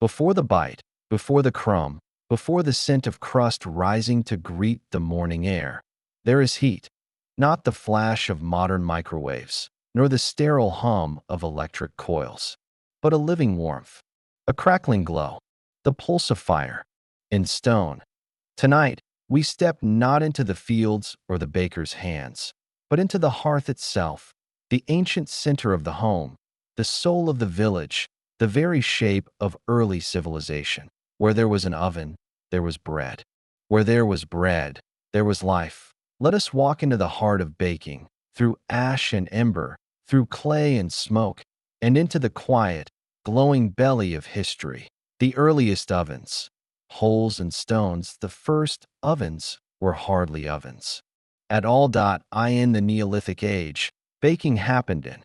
Before the bite, before the crumb, before the scent of crust rising to greet the morning air, there is heat, not the flash of modern microwaves, nor the sterile hum of electric coils, but a living warmth, a crackling glow, the pulse of fire. In stone. Tonight, we step not into the fields or the baker's hands, but into the hearth itself, the ancient center of the home, the soul of the village, the very shape of early civilization. Where there was an oven, there was bread. Where there was bread, there was life. Let us walk into the heart of baking, through ash and ember, through clay and smoke, and into the quiet, glowing belly of history. The earliest ovens, holes and stones, the first ovens were hardly ovens. At all. In the Neolithic age, baking happened in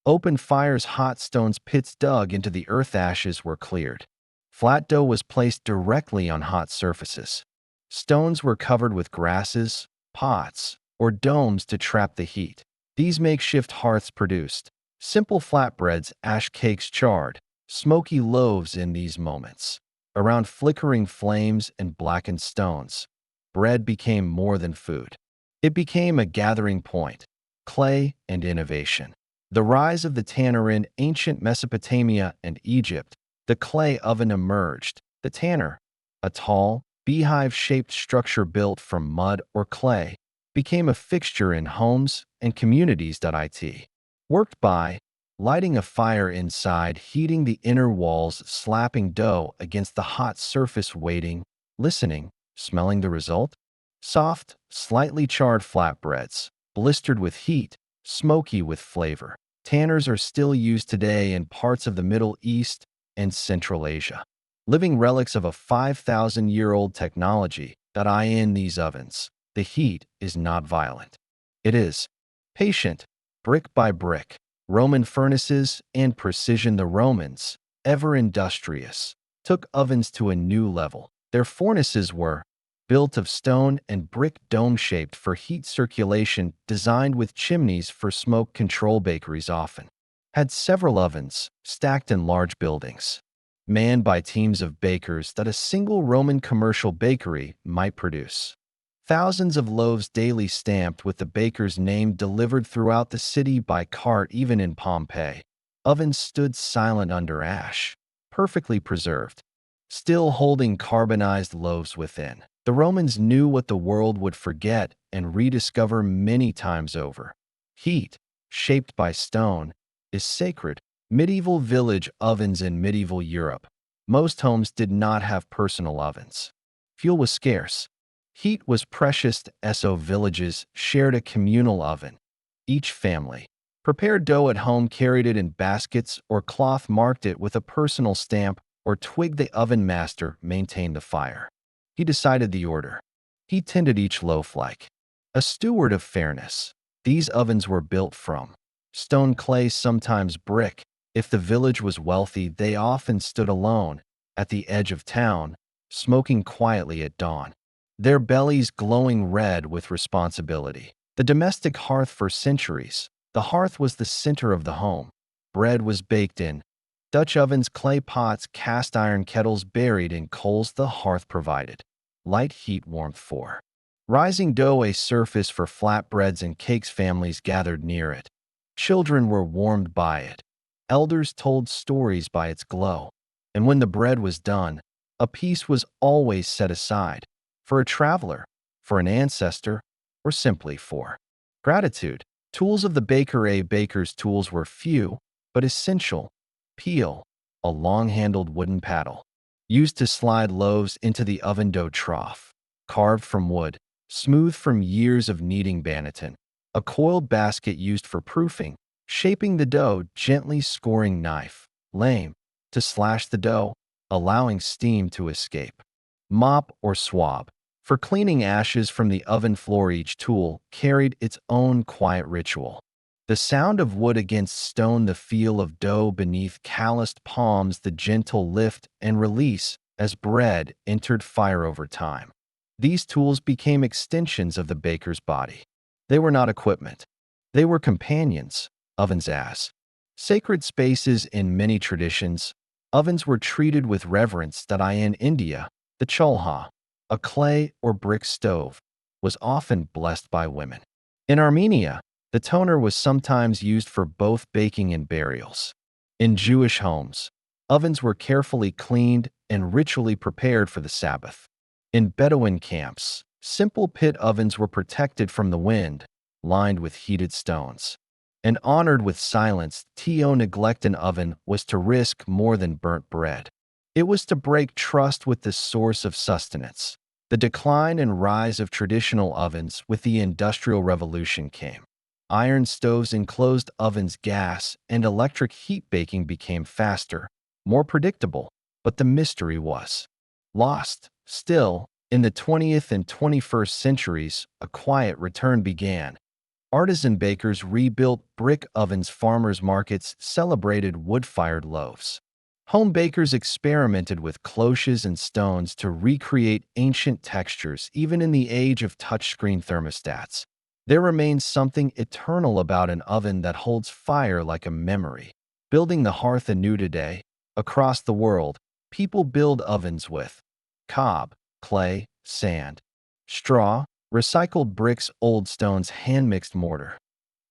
open fires, hot stones, pits dug into the earth, ashes were cleared. Flat dough was placed directly on hot surfaces. Stones were covered with grasses, pots, or domes to trap the heat. These makeshift hearths produced simple flatbreads, ash cakes, charred, smoky loaves. In these moments, around flickering flames and blackened stones, bread became more than food. It became a gathering point, clay and innovation. The rise of the tanner in ancient Mesopotamia and Egypt, the clay oven emerged. The tanner, a tall, beehive-shaped structure built from mud or clay, became a fixture in homes and communities. It worked by lighting a fire inside, heating the inner walls, slapping dough against the hot surface, waiting, listening, smelling the result. Soft, slightly charred flatbreads, blistered with heat, smoky with flavor. Tanners are still used today in parts of the Middle East and Central Asia. Living relics of a 5,000-year-old technology. In these ovens, the heat is not violent. It is patient, brick by brick. Roman furnaces and precision. The Romans, ever industrious, took ovens to a new level. Their furnaces were built of stone and brick, dome-shaped for heat circulation, designed with chimneys for smoke control. Bakeries often had several ovens stacked in large buildings, manned by teams of bakers. A single Roman commercial bakery might produce thousands of loaves daily, stamped with the baker's name, delivered throughout the city by cart. Even in Pompeii, ovens stood silent under ash, perfectly preserved, still holding carbonized loaves within. The Romans knew what the world would forget and rediscover many times over. Heat, shaped by stone, is sacred. Medieval village ovens. In medieval Europe, most homes did not have personal ovens. Fuel was scarce. Heat was precious, so villages shared a communal oven. Each family prepared dough at home, carried it in baskets or cloth, marked it with a personal stamp or twig. The oven master maintained the fire. He decided the order. He tended each loaf like a steward of fairness. These ovens were built from stone, clay, sometimes brick. If the village was wealthy, they often stood alone at the edge of town, smoking quietly at dawn, their bellies glowing red with responsibility. The domestic hearth. For centuries, the hearth was the center of the home. Bread was baked in Dutch ovens, clay pots, cast iron kettles buried in coals. The hearth provided light, heat, warmth for rising dough, a surface for flatbreads and cakes. Families gathered near it. Children were warmed by it. Elders told stories by its glow. And when the bread was done, a piece was always set aside for a traveler, for an ancestor, or simply for gratitude. Tools of the baker. A baker's tools were few, but essential. Peel, a long-handled wooden paddle, used to slide loaves into the oven. Dough trough, carved from wood, smooth from years of kneading. Banneton, a coiled basket used for proofing, shaping the dough gently. Scoring knife, lame, to slash the dough, allowing steam to escape. Mop or swab, for cleaning ashes from the oven floor. Each tool carried its own quiet ritual. The sound of wood against stone, the feel of dough beneath calloused palms, the gentle lift and release as bread entered fire. Over time, these tools became extensions of the baker's body. They were not equipment. They were companions. Ovens as sacred spaces. In many traditions, Ovens were treated with reverence that in India, the cholha, a clay or brick stove, was often blessed by women. In Armenia, the toner was sometimes used for both baking and burials. In Jewish homes, ovens were carefully cleaned and ritually prepared for the Sabbath. In Bedouin camps, simple pit ovens were protected from the wind, lined with heated stones. And honored with silence, to neglect an oven was to risk more than burnt bread. It was to break trust with the source of sustenance. The decline and rise of traditional ovens with the Industrial Revolution came. Iron stoves enclosed ovens, gas and electric heat baking became faster, more predictable, but the mystery was lost. Still, in the 20th and 21st centuries, a quiet return began. Artisan bakers rebuilt brick ovens, farmers' markets celebrated wood-fired loaves. Home bakers experimented with cloches and stones to recreate ancient textures even in the age of touchscreen thermostats. There remains something eternal about an oven that holds fire like a memory. Building the hearth anew today, across the world, people build ovens with cob, clay, sand, straw, recycled bricks, old stones, hand-mixed mortar.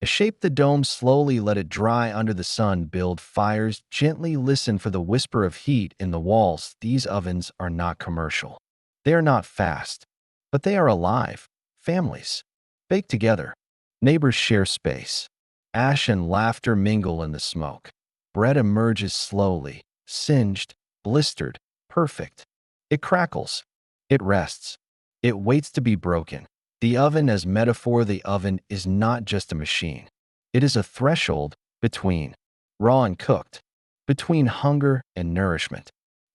Shape the dome slowly, let it dry under the sun, build fires, gently listen for the whisper of heat in the walls. These ovens are not commercial. They are not fast, but they are alive. Families bake together. Neighbors share space. Ash and laughter mingle in the smoke. Bread emerges slowly, singed, blistered, perfect. It crackles. It rests. It waits to be broken. The oven as metaphor. The oven is not just a machine. It is a threshold between raw and cooked, between hunger and nourishment,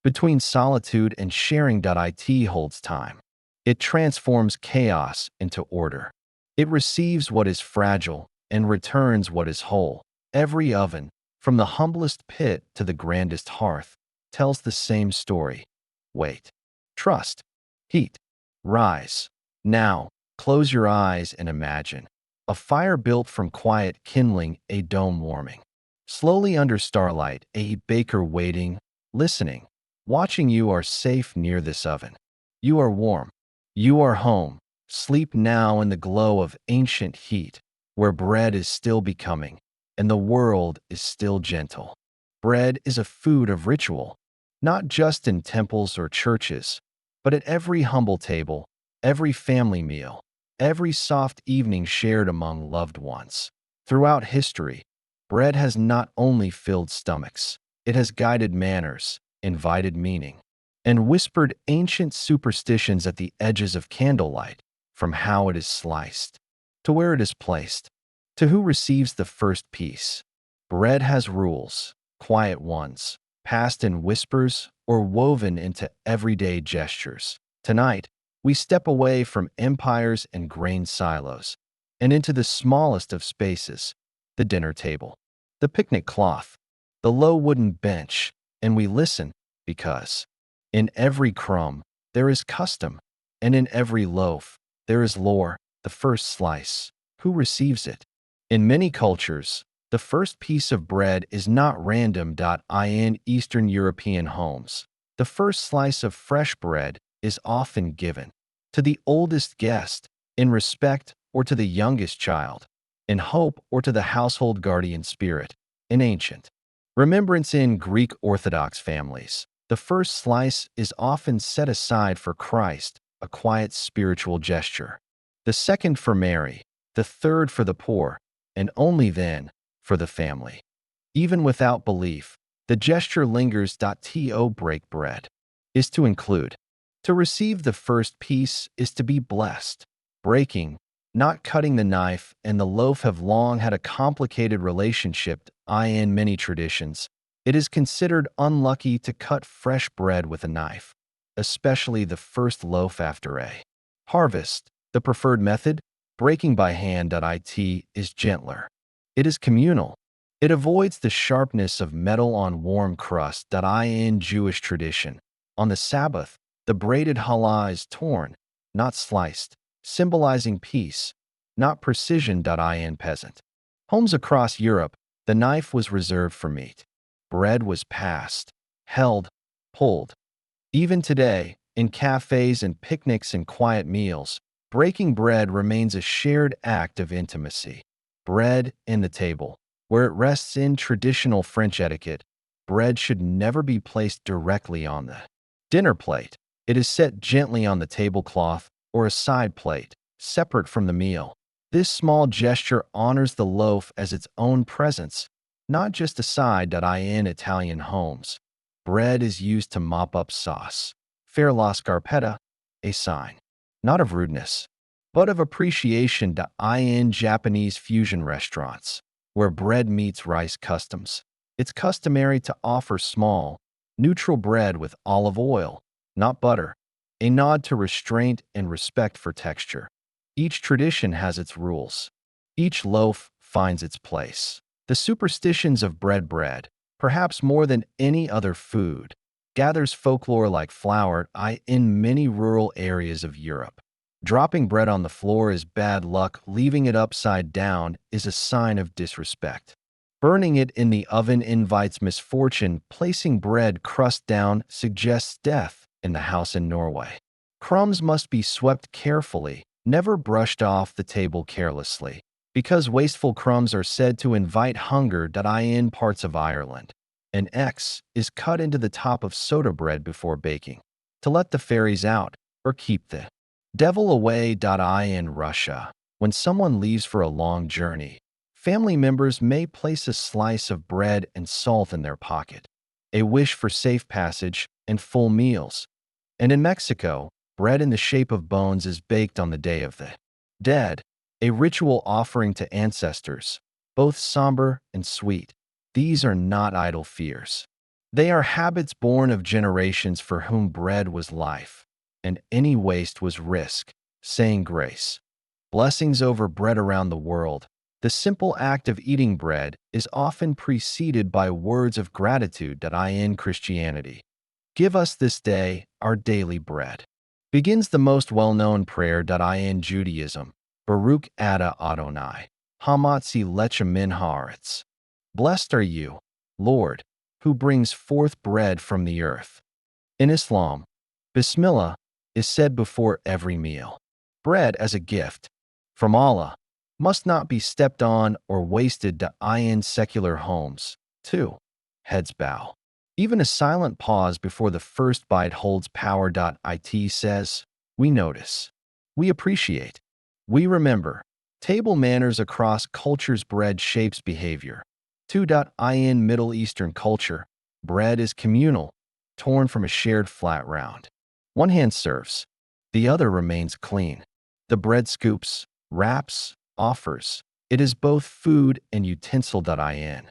between solitude and sharing. It holds time. It transforms chaos into order. It receives what is fragile and returns what is whole. Every oven, from the humblest pit to the grandest hearth, tells the same story. Wait. Trust. Heat. Rise. Now, close your eyes and imagine. A fire built from quiet kindling, a dome warming. Slowly under starlight, a baker waiting, listening, watching. You are safe near this oven. You are warm. You are home. Sleep now in the glow of ancient heat, where bread is still becoming, and the world is still gentle. Bread is a food of ritual, not just in temples or churches, but at every humble table, every family meal, every soft evening shared among loved ones. Throughout history, bread has not only filled stomachs, it has guided manners, invited meaning, and whispered ancient superstitions at the edges of candlelight, from how it is sliced, to where it is placed, to who receives the first piece. Bread has rules, quiet ones, passed in whispers or woven into everyday gestures. Tonight, we step away from empires and grain silos and into the smallest of spaces, the dinner table, the picnic cloth, the low wooden bench, and we listen because in every crumb there is custom, and in every loaf there is lore. The first slice, who receives it? In many cultures, the first piece of bread is not random. In Eastern European homes, the first slice of fresh bread is often given to the oldest guest in respect, or to the youngest child in hope, or to the household guardian spirit in ancient remembrance. In Greek Orthodox families, the first slice is often set aside for Christ, a quiet spiritual gesture. The second for Mary, the third for the poor, and only then for the family. Even without belief, the gesture lingers. To break bread is to include. To receive the first piece is to be blessed. Breaking, not cutting the knife, and the loaf have long had a complicated relationship. In many traditions, it is considered unlucky to cut fresh bread with a knife, especially the first loaf after a harvest. The preferred method, breaking by hand. It is gentler. It is communal. It avoids the sharpness of metal on warm crust. In Jewish tradition, on the Sabbath, the braided challah is torn, not sliced, symbolizing peace, not precision. In peasant homes across Europe, the knife was reserved for meat. Bread was passed. held, pulled. Even today, in cafes and picnics and quiet meals, breaking bread remains a shared act of intimacy. Bread in the table. Where it rests in traditional French etiquette, bread should never be placed directly on the dinner plate. It is set gently on the tablecloth or a side plate, separate from the meal. This small gesture honors the loaf as its own presence, not just a side that in Italian homes. Bread is used to mop up sauce. Per la scarpetta, a sign, not of rudeness, but of appreciation in Japanese fusion restaurants, where bread meets rice customs. It's customary to offer small, neutral bread with olive oil, not butter, a nod to restraint and respect for texture. Each tradition has its rules. Each loaf finds its place. The superstitions of bread, perhaps more than any other food, gathers folklore like flour in many rural areas of Europe. Dropping bread on the floor is bad luck, leaving it upside down is a sign of disrespect. Burning it in the oven invites misfortune, placing bread crust down suggests death in the house in Norway. Crumbs must be swept carefully, never brushed off the table carelessly, because wasteful crumbs are said to invite hunger in parts of Ireland. An X is cut into the top of soda bread before baking, to let the fairies out or keep the devil away. In Russia, when someone leaves for a long journey, family members may place a slice of bread and salt in their pocket, a wish for safe passage and full meals. And in Mexico, bread in the shape of bones is baked on the Day of the Dead, a ritual offering to ancestors, both somber and sweet. These are not idle fears. They are habits born of generations for whom bread was life, and any waste was risk. Saying grace. Blessings over bread around the world. The simple act of eating bread is often preceded by words of gratitude in Christianity. Give us this day our daily bread. Begins the most well-known prayer in Judaism. Baruch Atah Adonai, Hamatzi Lechem min haaretz. Blessed are you, Lord, who brings forth bread from the earth. In Islam, Bismillah is said before every meal. Bread as a gift from Allah must not be stepped on or wasted in secular homes. 2. Heads bow. Even a silent pause before the first bite holds power. It says, we notice, we appreciate, we remember. Table manners across cultures. Bread shapes behavior. 2. In Middle Eastern culture, bread is communal, torn from a shared flat round. One hand serves, the other remains clean. The bread scoops, wraps, offers. It is both food and utensil. In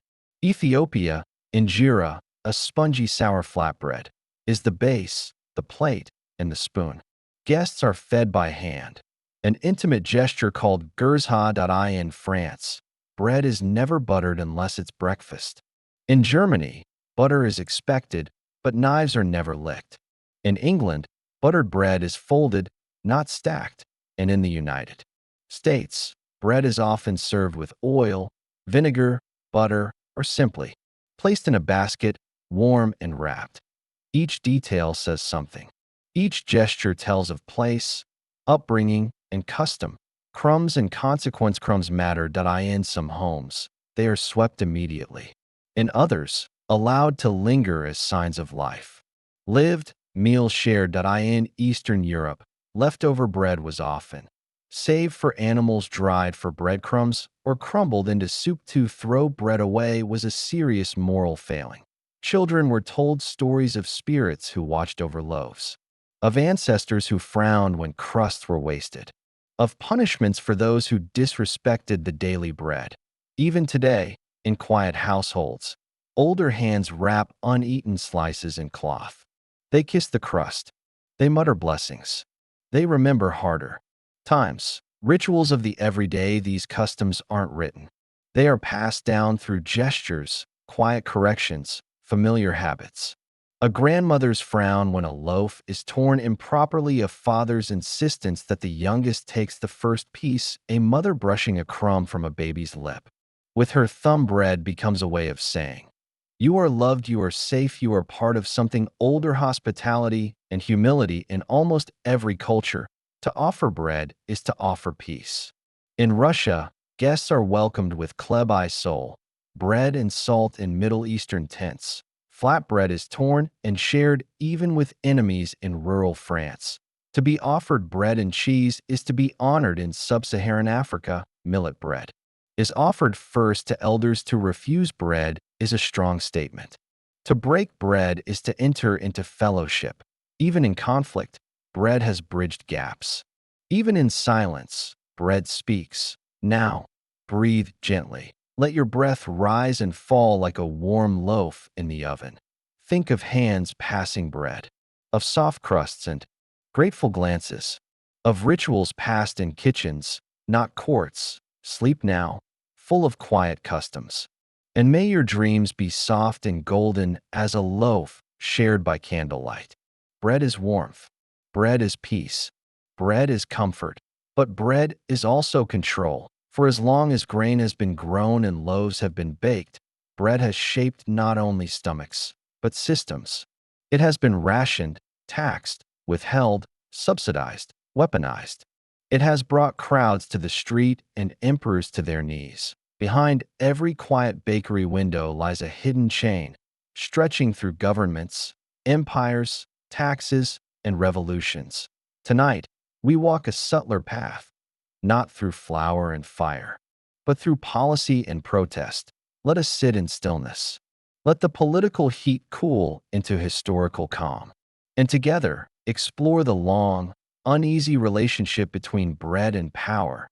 Ethiopia, injera, a spongy sour flatbread, is the base, the plate, and the spoon. Guests are fed by hand. An intimate gesture called gersha. In France, bread is never buttered unless it's breakfast. In Germany, butter is expected, but knives are never licked. In England, buttered bread is folded, not stacked. And in the United States, bread is often served with oil, vinegar, butter, or simply placed in a basket, warm and wrapped. Each detail says something. Each gesture tells of place, upbringing, and custom. Crumbs and consequence. Crumbs matter. In some homes, they are swept immediately. In others, allowed to linger as signs of life. Lived, meals shared. In Eastern Europe, leftover bread was often saved for animals, dried for breadcrumbs, or crumbled into soup. To throw bread away was a serious moral failing. Children were told stories of spirits who watched over loaves, of ancestors who frowned when crusts were wasted, of punishments for those who disrespected the daily bread. Even today, in quiet households, older hands wrap uneaten slices in cloth. They kiss the crust. They mutter blessings. They remember harder times. Rituals of the everyday. These customs aren't written. They are passed down through gestures, quiet corrections, familiar habits. A grandmother's frown when a loaf is torn improperly, a father's insistence that the youngest takes the first piece, a mother brushing a crumb from a baby's lip with her thumb. Bread becomes a way of saying, You are loved, you are safe, you are part of something older. Hospitality and humility in almost every culture. To offer bread is to offer peace. In Russia, guests are welcomed with chleb sol, bread and salt. In Middle Eastern tents, flatbread is torn and shared even with enemies. In rural France, to be offered bread and cheese is to be honored. In sub-Saharan Africa, millet bread is offered first to elders. To refuse bread is a strong statement. To break bread is to enter into fellowship. Even in conflict, bread has bridged gaps. Even in silence, bread speaks. Now, breathe gently. Let your breath rise and fall like a warm loaf in the oven. Think of hands passing bread, of soft crusts and grateful glances, of rituals passed in kitchens, not courts. Sleep now, full of quiet customs. And may your dreams be soft and golden as a loaf shared by candlelight. Bread is warmth. Bread is peace. Bread is comfort. But bread is also control. For as long as grain has been grown and loaves have been baked, bread has shaped not only stomachs, but systems. It has been rationed, taxed, withheld, subsidized, weaponized. It has brought crowds to the street and emperors to their knees. Behind every quiet bakery window lies a hidden chain, stretching through governments, empires, taxes, and revolutions. Tonight, we walk a subtler path, not through flour and fire, but through policy and protest. Let us sit in stillness. Let the political heat cool into historical calm. And together, explore the long, uneasy relationship between bread and power.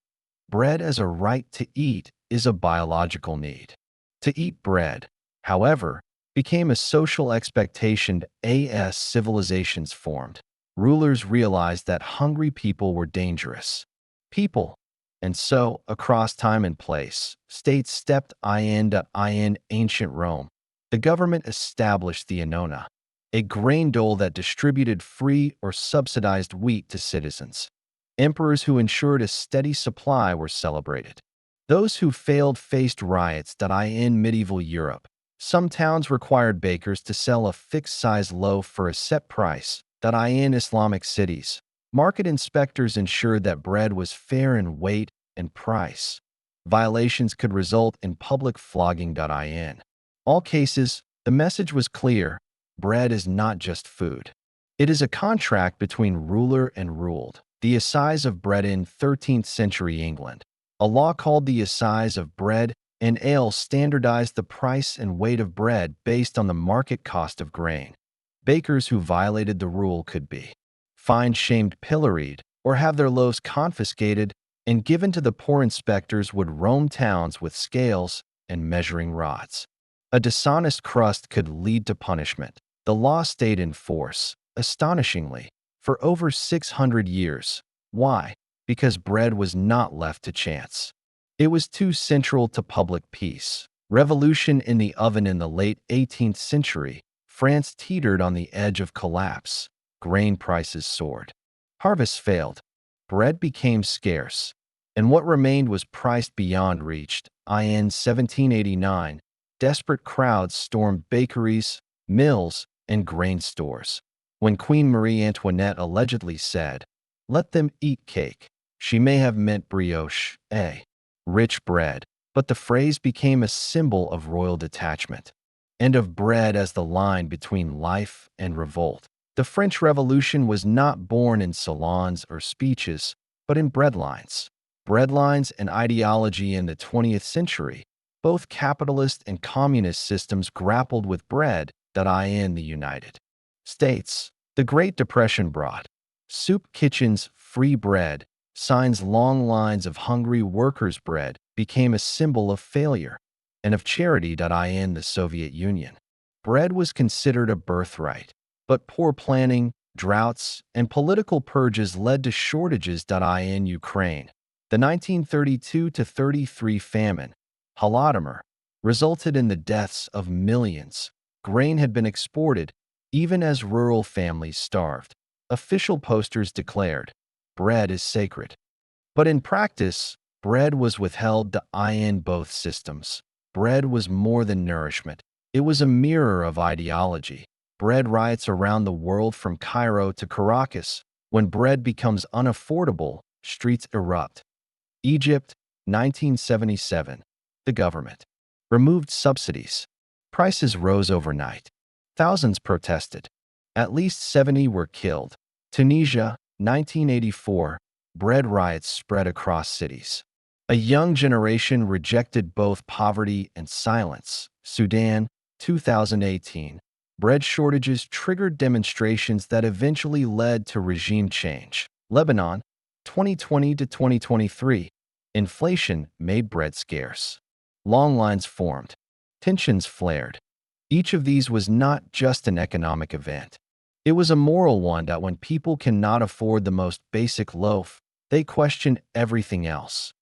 Bread as a right to eat is a biological need. To eat bread, however, became a social expectation as civilizations formed. Rulers realized that hungry people were dangerous people, and so, across time and place, states stepped in ancient Rome. The government established the annona, a grain dole that distributed free or subsidized wheat to citizens. Emperors who ensured a steady supply were celebrated. Those who failed faced riots. In medieval Europe, some towns required bakers to sell a fixed-size loaf for a set price. In Islamic cities, market inspectors ensured that bread was fair in weight and price. Violations could result in public flogging. In all cases, the message was clear: bread is not just food. It is a contract between ruler and ruled. The assize of bread in 13th century England. A law called the Assize of Bread and Ale standardized the price and weight of bread based on the market cost of grain. Bakers who violated the rule could be fined, shamed, pilloried, or have their loaves confiscated and given to the poor. Inspectors would roam towns with scales and measuring rods. A dishonest crust could lead to punishment. The law stayed in force, astonishingly, for over 600 years. Why? Because bread was not left to chance. It was too central to public peace. Revolution in the oven. In the late 18th century, France teetered on the edge of collapse. Grain prices soared. Harvests failed. Bread became scarce. And what remained was priced beyond reach. In 1789, desperate crowds stormed bakeries, mills, and grain stores. When Queen Marie Antoinette allegedly said, "Let them eat cake," she may have meant brioche, rich bread, but the phrase became a symbol of royal detachment and of bread as the line between life and revolt. The French Revolution was not born in salons or speeches, but in breadlines. Breadlines and ideology. In the 20th century, both capitalist and communist systems grappled with bread. In the United States, the Great Depression brought soup kitchens, free bread, signs. Long lines of hungry workers. Bread became a symbol of failure and of charity. In the Soviet Union, bread was considered a birthright, but poor planning, droughts, and political purges led to shortages. In Ukraine, the 1932-33 famine, Holodomor, resulted in the deaths of millions. Grain had been exported, even as rural families starved. Official posters declared, "Bread is sacred." But in practice, bread was withheld. In both systems, bread was more than nourishment. It was a mirror of ideology. Bread riots around the world from Cairo to Caracas. When bread becomes unaffordable, streets erupt. Egypt, 1977. The government removed subsidies. Prices rose overnight. Thousands protested. At least 70 were killed. Tunisia, 1984. Bread riots spread across cities. A young generation rejected both poverty and silence. Sudan, 2018. Bread shortages triggered demonstrations that eventually led to regime change. Lebanon, 2020 to 2023. Inflation made bread scarce. Long lines formed. Tensions flared. Each of these was not just an economic event. It was a moral one that when people cannot afford the most basic loaf, they question everything else.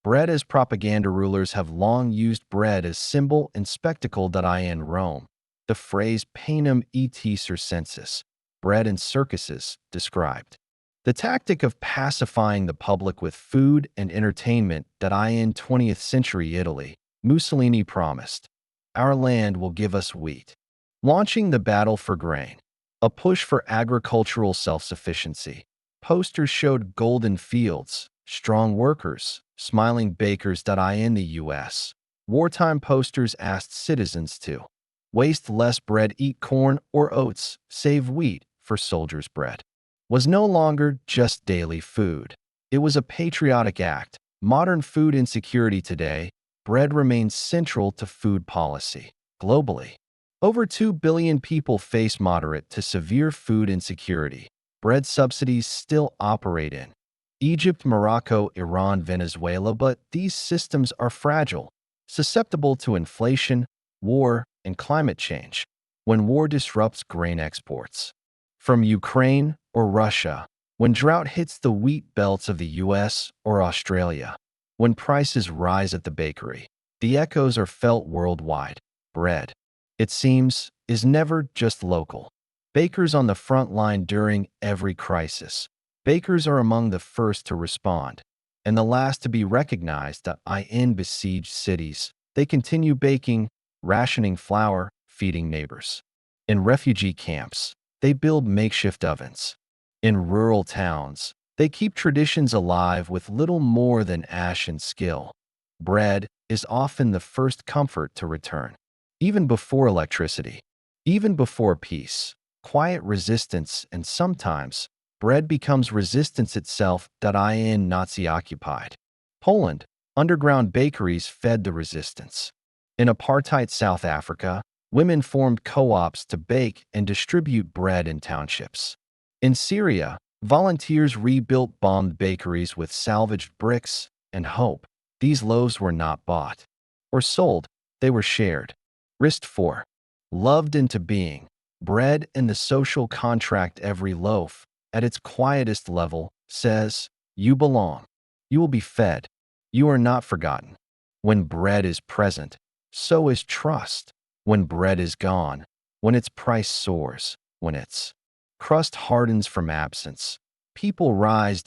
Bread as propaganda. Rulers have long used bread as symbol and spectacle. In Rome, the phrase panem et circenses, bread and circuses, described the tactic of pacifying the public with food and entertainment. In 20th century Italy, Mussolini promised, "Our land will give us wheat," launching the battle for grain, a push for agricultural self-sufficiency. Posters showed golden fields, strong workers, smiling bakers. In the U.S., wartime posters asked citizens to waste less bread, eat corn or oats, save wheat for soldiers' bread was no longer just daily food. It was a patriotic act. Modern food insecurity today, bread remains central to food policy. Globally, over 2 billion people face moderate to severe food insecurity. Bread subsidies still operate in Egypt, Morocco, Iran, Venezuela, but these systems are fragile, susceptible to inflation, war, and climate change. When war disrupts grain exports from Ukraine or Russia, when drought hits the wheat belts of the US or Australia, when prices rise at the bakery, the echoes are felt worldwide. Bread, it seems, is never just local. Bakers on the front line during every crisis. Bakers are among the first to respond and the last to be recognized. In besieged cities, they continue baking, rationing flour, feeding neighbors. In refugee camps, they build makeshift ovens. In rural towns, they keep traditions alive with little more than ash and skill. Bread is often the first comfort to return. Even before electricity, even before peace, quiet resistance, and sometimes bread becomes resistance itself. In Nazi-occupied Poland, underground bakeries fed the resistance. In apartheid South Africa, women formed co-ops to bake and distribute bread in townships. In Syria, volunteers rebuilt bombed bakeries with salvaged bricks and hope. These loaves were not bought or sold, they were shared, risked for, loved into being. Bread in the social contract. Every loaf, at its quietest level, says, "You belong. You will be fed. You are not forgotten." When bread is present, so is trust. When bread is gone, when its price soars, when its crust hardens from absence, people rise.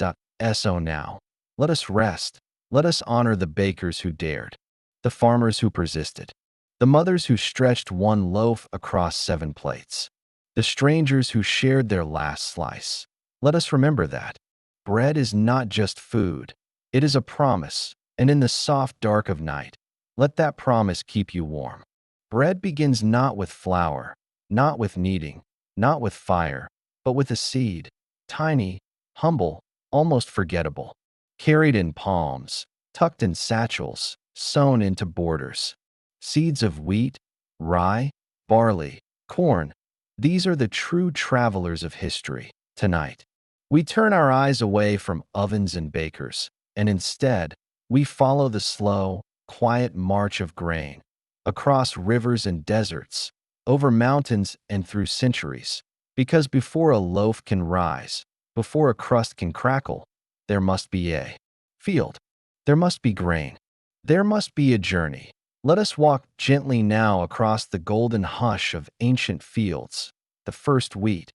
So now, let us rest. Let us honor the bakers who dared, the farmers who persisted, the mothers who stretched one loaf across 7 plates, the strangers who shared their last slice. Let us remember that bread is not just food, it is a promise, and in the soft dark of night, let that promise keep you warm. Bread begins not with flour, not with kneading, not with fire, but with a seed, tiny, humble, almost forgettable, carried in palms, tucked in satchels, sewn into borders. Seeds of wheat, rye, barley, corn, these are the true travelers of history. Tonight, we turn our eyes away from ovens and bakers, and instead, we follow the slow, quiet march of grain, across rivers and deserts, over mountains and through centuries. Because before a loaf can rise, before a crust can crackle, there must be a field. There must be grain. There must be a journey. Let us walk gently now across the golden hush of ancient fields, the first wheat,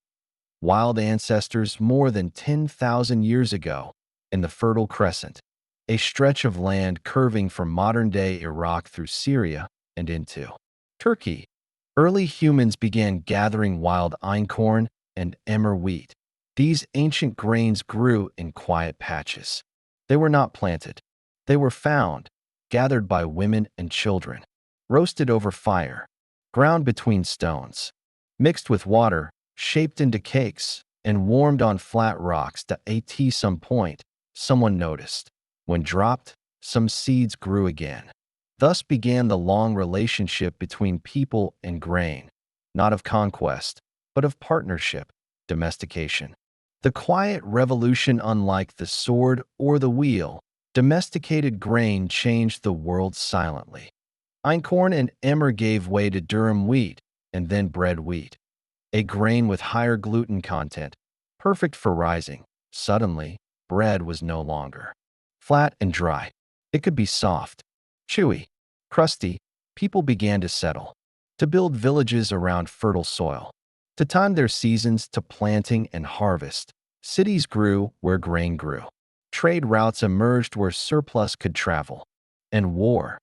wild ancestors more than 10,000 years ago, in the Fertile Crescent, a stretch of land curving from modern-day Iraq through Syria and into Turkey. Early humans began gathering wild einkorn and emmer wheat. These ancient grains grew in quiet patches. They were not planted. They were found, gathered by women and children, roasted over fire, ground between stones, mixed with water, shaped into cakes, and warmed on flat rocks. At some point, someone noticed. When dropped, some seeds grew again. Thus began the long relationship between people and grain, not of conquest, but of partnership, domestication. The quiet revolution, unlike the sword or the wheel, domesticated grain changed the world silently. Einkorn and emmer gave way to durum wheat and then bread wheat, a grain with higher gluten content, perfect for rising. Suddenly, bread was no longer flat and dry. It could be soft, chewy, crusty. People began to settle, to build villages around fertile soil, to time their seasons to planting and harvest. Cities grew where grain grew. Trade routes emerged where surplus could travel. And war,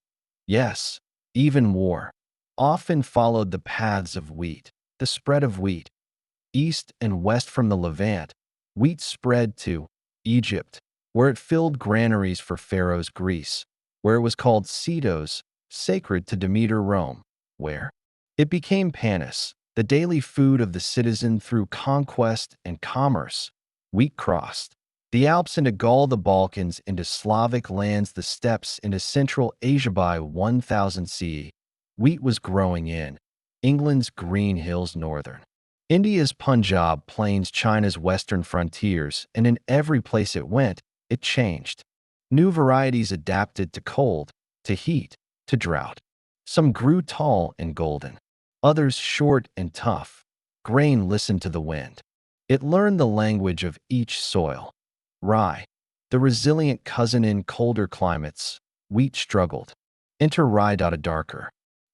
yes, even war, often followed the paths of wheat. The spread of wheat. East and west from the Levant, wheat spread to Egypt, where it filled granaries for Pharaoh's Greece, where it was called Cetos, sacred to Demeter Rome, where it became panis, the daily food of the citizen through conquest and commerce. Wheat crossed the Alps into Gaul, the Balkans into Slavic lands, the steppes into Central Asia by 1000 CE. Wheat was growing in England's green hills, northern India's Punjab plains, China's western frontiers, and in every place it went, it changed. New varieties adapted to cold, to heat, to drought. Some grew tall and golden, others short and tough. Grain listened to the wind. It learned the language of each soil. Rye, the resilient cousin in colder climates. Wheat struggled. Enter rye. A darker,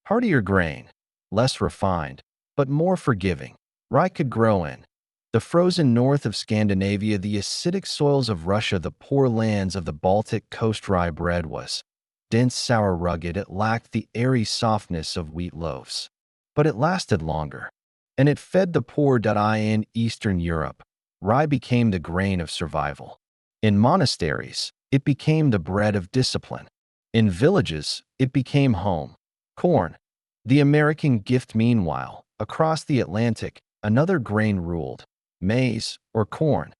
hardier grain, less refined, but more forgiving. Rye could grow in the frozen north of Scandinavia, the acidic soils of Russia, the poor lands of the Baltic coast. Rye bread was dense, sour, rugged. It lacked the airy softness of wheat loaves, but it lasted longer, and it fed the poor. In Eastern Europe, rye became the grain of survival. In monasteries, it became the bread of discipline. In villages, it became home. Corn, the American gift. Meanwhile, across the Atlantic, another grain ruled: maize, or corn.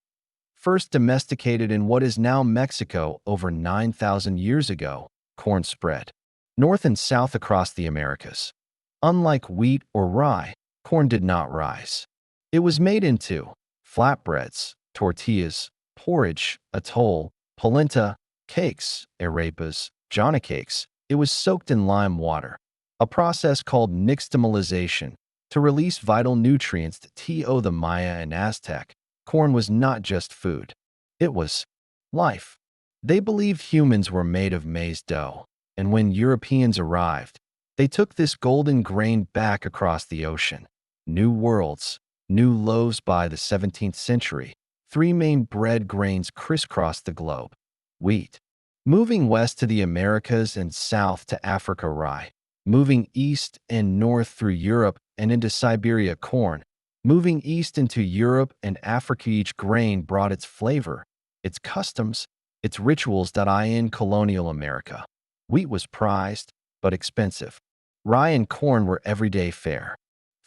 First domesticated in what is now Mexico over 9,000 years ago, corn spread north and south across the Americas. Unlike wheat or rye, corn did not rise. It was made into flatbreads, tortillas, porridge, atole, polenta, cakes, arepas, jana cakes. It was soaked in lime water, a process called nixtamalization, to release vital nutrients. To the Maya and Aztec, corn was not just food. It was life. They believed humans were made of maize dough, and when Europeans arrived, they took this golden grain back across the ocean. New worlds, new loaves. By the 17th century, three main bread grains crisscrossed the globe. Wheat, moving west to the Americas and south to Africa. Rye, moving east and north through Europe and into Siberia. Corn, moving east into Europe and Africa. Each grain brought its flavor, its customs, its rituals. In colonial America, wheat was prized, but expensive. Rye and corn were everyday fare.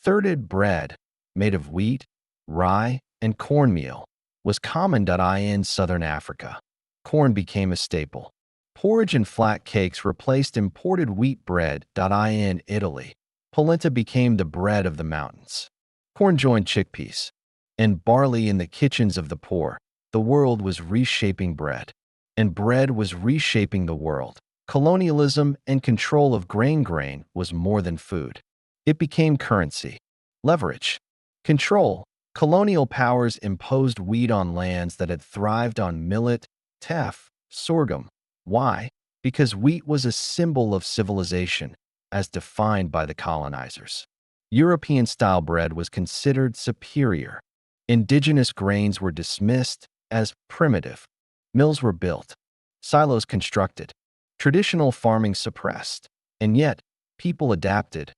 Thirded bread, made of wheat, rye, and cornmeal, was common. In southern Africa, corn became a staple. Porridge and flat cakes replaced imported wheat bread. In Italy, polenta became the bread of the mountains. Corn joined chickpeas and barley in the kitchens of the poor. The world was reshaping bread, and bread was reshaping the world. Colonialism and control of grain was more than food. It became currency, leverage, control. Colonial powers imposed wheat on lands that had thrived on millet, teff, sorghum. Why? Because wheat was a symbol of civilization, as defined by the colonizers. European-style bread was considered superior. Indigenous grains were dismissed as primitive. Mills were built, silos constructed, traditional farming suppressed. And yet, people adapted.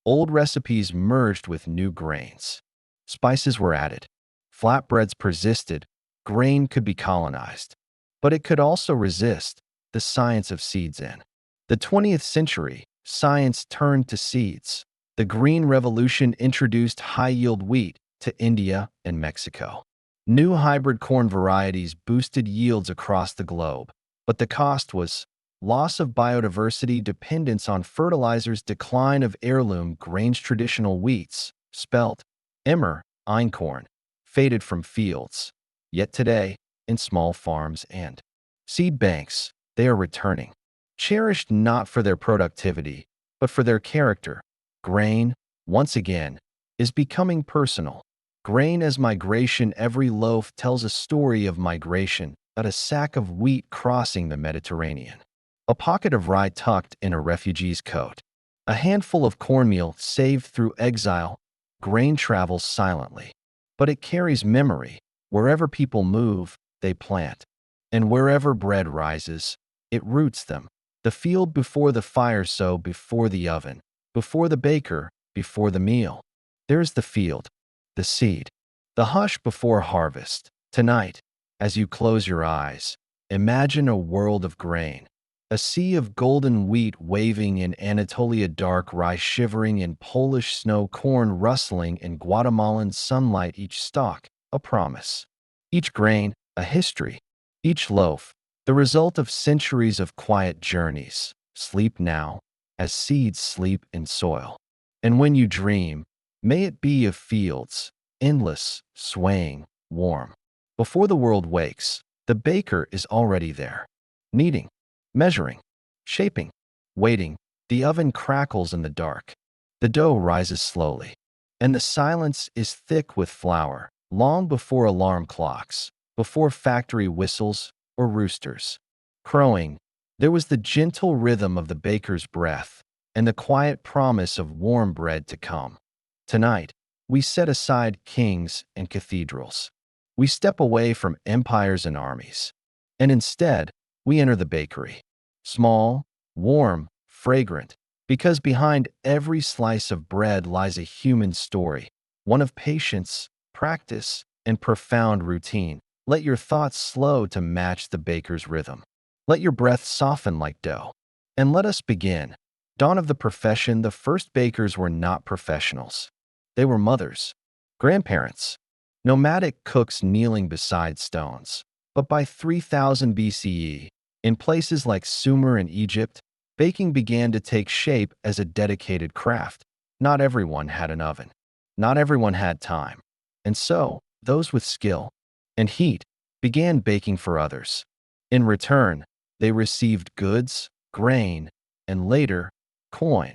Old recipes merged with new grains. Spices were added. Flatbreads persisted. Grain could be colonized. But it could also resist the science of seeds in. The 20th century, science turned to seeds. The Green Revolution introduced high-yield wheat to India and Mexico. New hybrid corn varieties boosted yields across the globe, but the cost was loss of biodiversity, dependence on fertilizers, decline of heirloom grains, traditional wheats, spelt, emmer, einkorn, faded from fields. Yet today, in small farms and seed banks, they are returning. Cherished not for their productivity, but for their character. Grain, once again, is becoming personal. Grain as migration. Every loaf tells a story of migration, not a sack of wheat crossing the Mediterranean. A pocket of rye tucked in a refugee's coat. A handful of cornmeal saved through exile. Grain travels silently, but it carries memory. Wherever people move, they plant. And wherever bread rises, it roots them. The field before the fire, so before the oven, before the baker, before the meal. There's the field, the seed, the hush before harvest. Tonight, as you close your eyes, imagine a world of grain. A sea of golden wheat waving in Anatolia, dark rye shivering in Polish snow, corn rustling in Guatemalan sunlight, each stalk a promise, each grain a history, each loaf the result of centuries of quiet journeys. Sleep now, as seeds sleep in soil. And when you dream, may it be of fields, endless, swaying, warm. Before the world wakes, the baker is already there, kneading, measuring, shaping, waiting. The oven crackles in the dark. The dough rises slowly, and the silence is thick with flour, long before alarm clocks, before factory whistles or roosters crowing. There was the gentle rhythm of the baker's breath and the quiet promise of warm bread to come. Tonight, we set aside kings and cathedrals. We step away from empires and armies, and instead, we enter the bakery. Small, warm, fragrant, because behind every slice of bread lies a human story, one of patience, practice, and profound routine. Let your thoughts slow to match the baker's rhythm. Let your breath soften like dough. And let us begin. Dawn of the profession. The first bakers were not professionals. They were mothers, grandparents, nomadic cooks kneeling beside stones. But by 3000 BCE, in places like Sumer and Egypt, baking began to take shape as a dedicated craft. Not everyone had an oven. Not everyone had time. And so, those with skill and heat began baking for others. In return, they received goods, grain, and later, coin.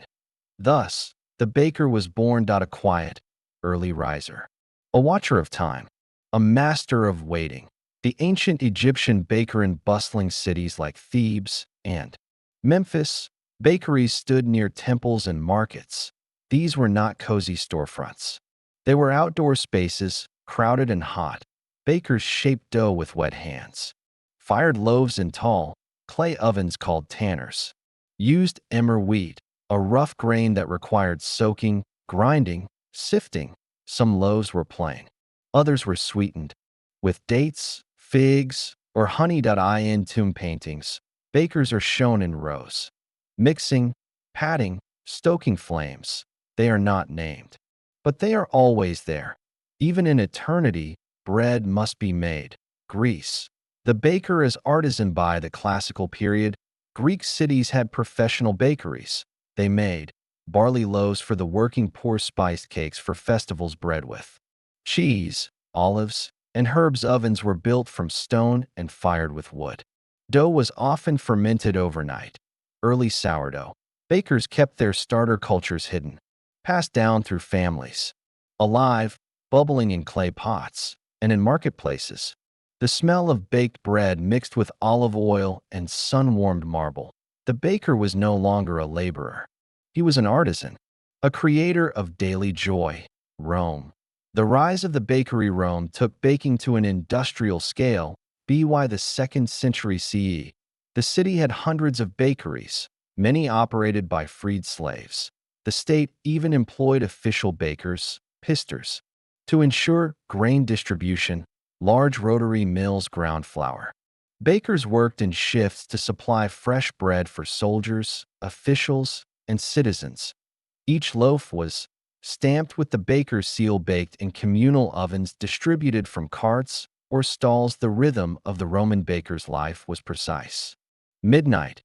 Thus, the baker was born. A quiet, early riser, a watcher of time, a master of waiting. The ancient Egyptian baker in bustling cities like Thebes and Memphis, bakeries stood near temples and markets. These were not cozy storefronts. They were outdoor spaces, crowded and hot. Bakers shaped dough with wet hands, fired loaves in tall, clay ovens called tanners, used emmer wheat, a rough grain that required soaking, grinding, sifting. Some loaves were plain. Others were sweetened with dates, figs, or honey. In tomb paintings, bakers are shown in rows, mixing, patting, stoking flames. They are not named, but they are always there. Even in eternity, bread must be made. Greece. The baker is artisan. By the classical period, Greek cities had professional bakeries. They made barley loaves for the working poor, spiced cakes for festivals, bread with cheese, olives, and herbs. Ovens were built from stone and fired with wood. Dough was often fermented overnight. Early sourdough. Bakers kept their starter cultures hidden, passed down through families, alive, bubbling in clay pots. And in marketplaces, the smell of baked bread mixed with olive oil and sun-warmed marble. The baker was no longer a laborer. He was an artisan, a creator of daily joy. Rome. The rise of the bakery. Rome took baking to an industrial scale. By the 2nd century CE, the city had hundreds of bakeries, many operated by freed slaves. The state even employed official bakers, pisters, to ensure grain distribution. Large rotary mills ground flour. Bakers worked in shifts to supply fresh bread for soldiers, officials, and citizens. Each loaf was stamped with the baker's seal, baked in communal ovens distributed from carts or stalls. The rhythm of the Roman baker's life was precise. Midnight.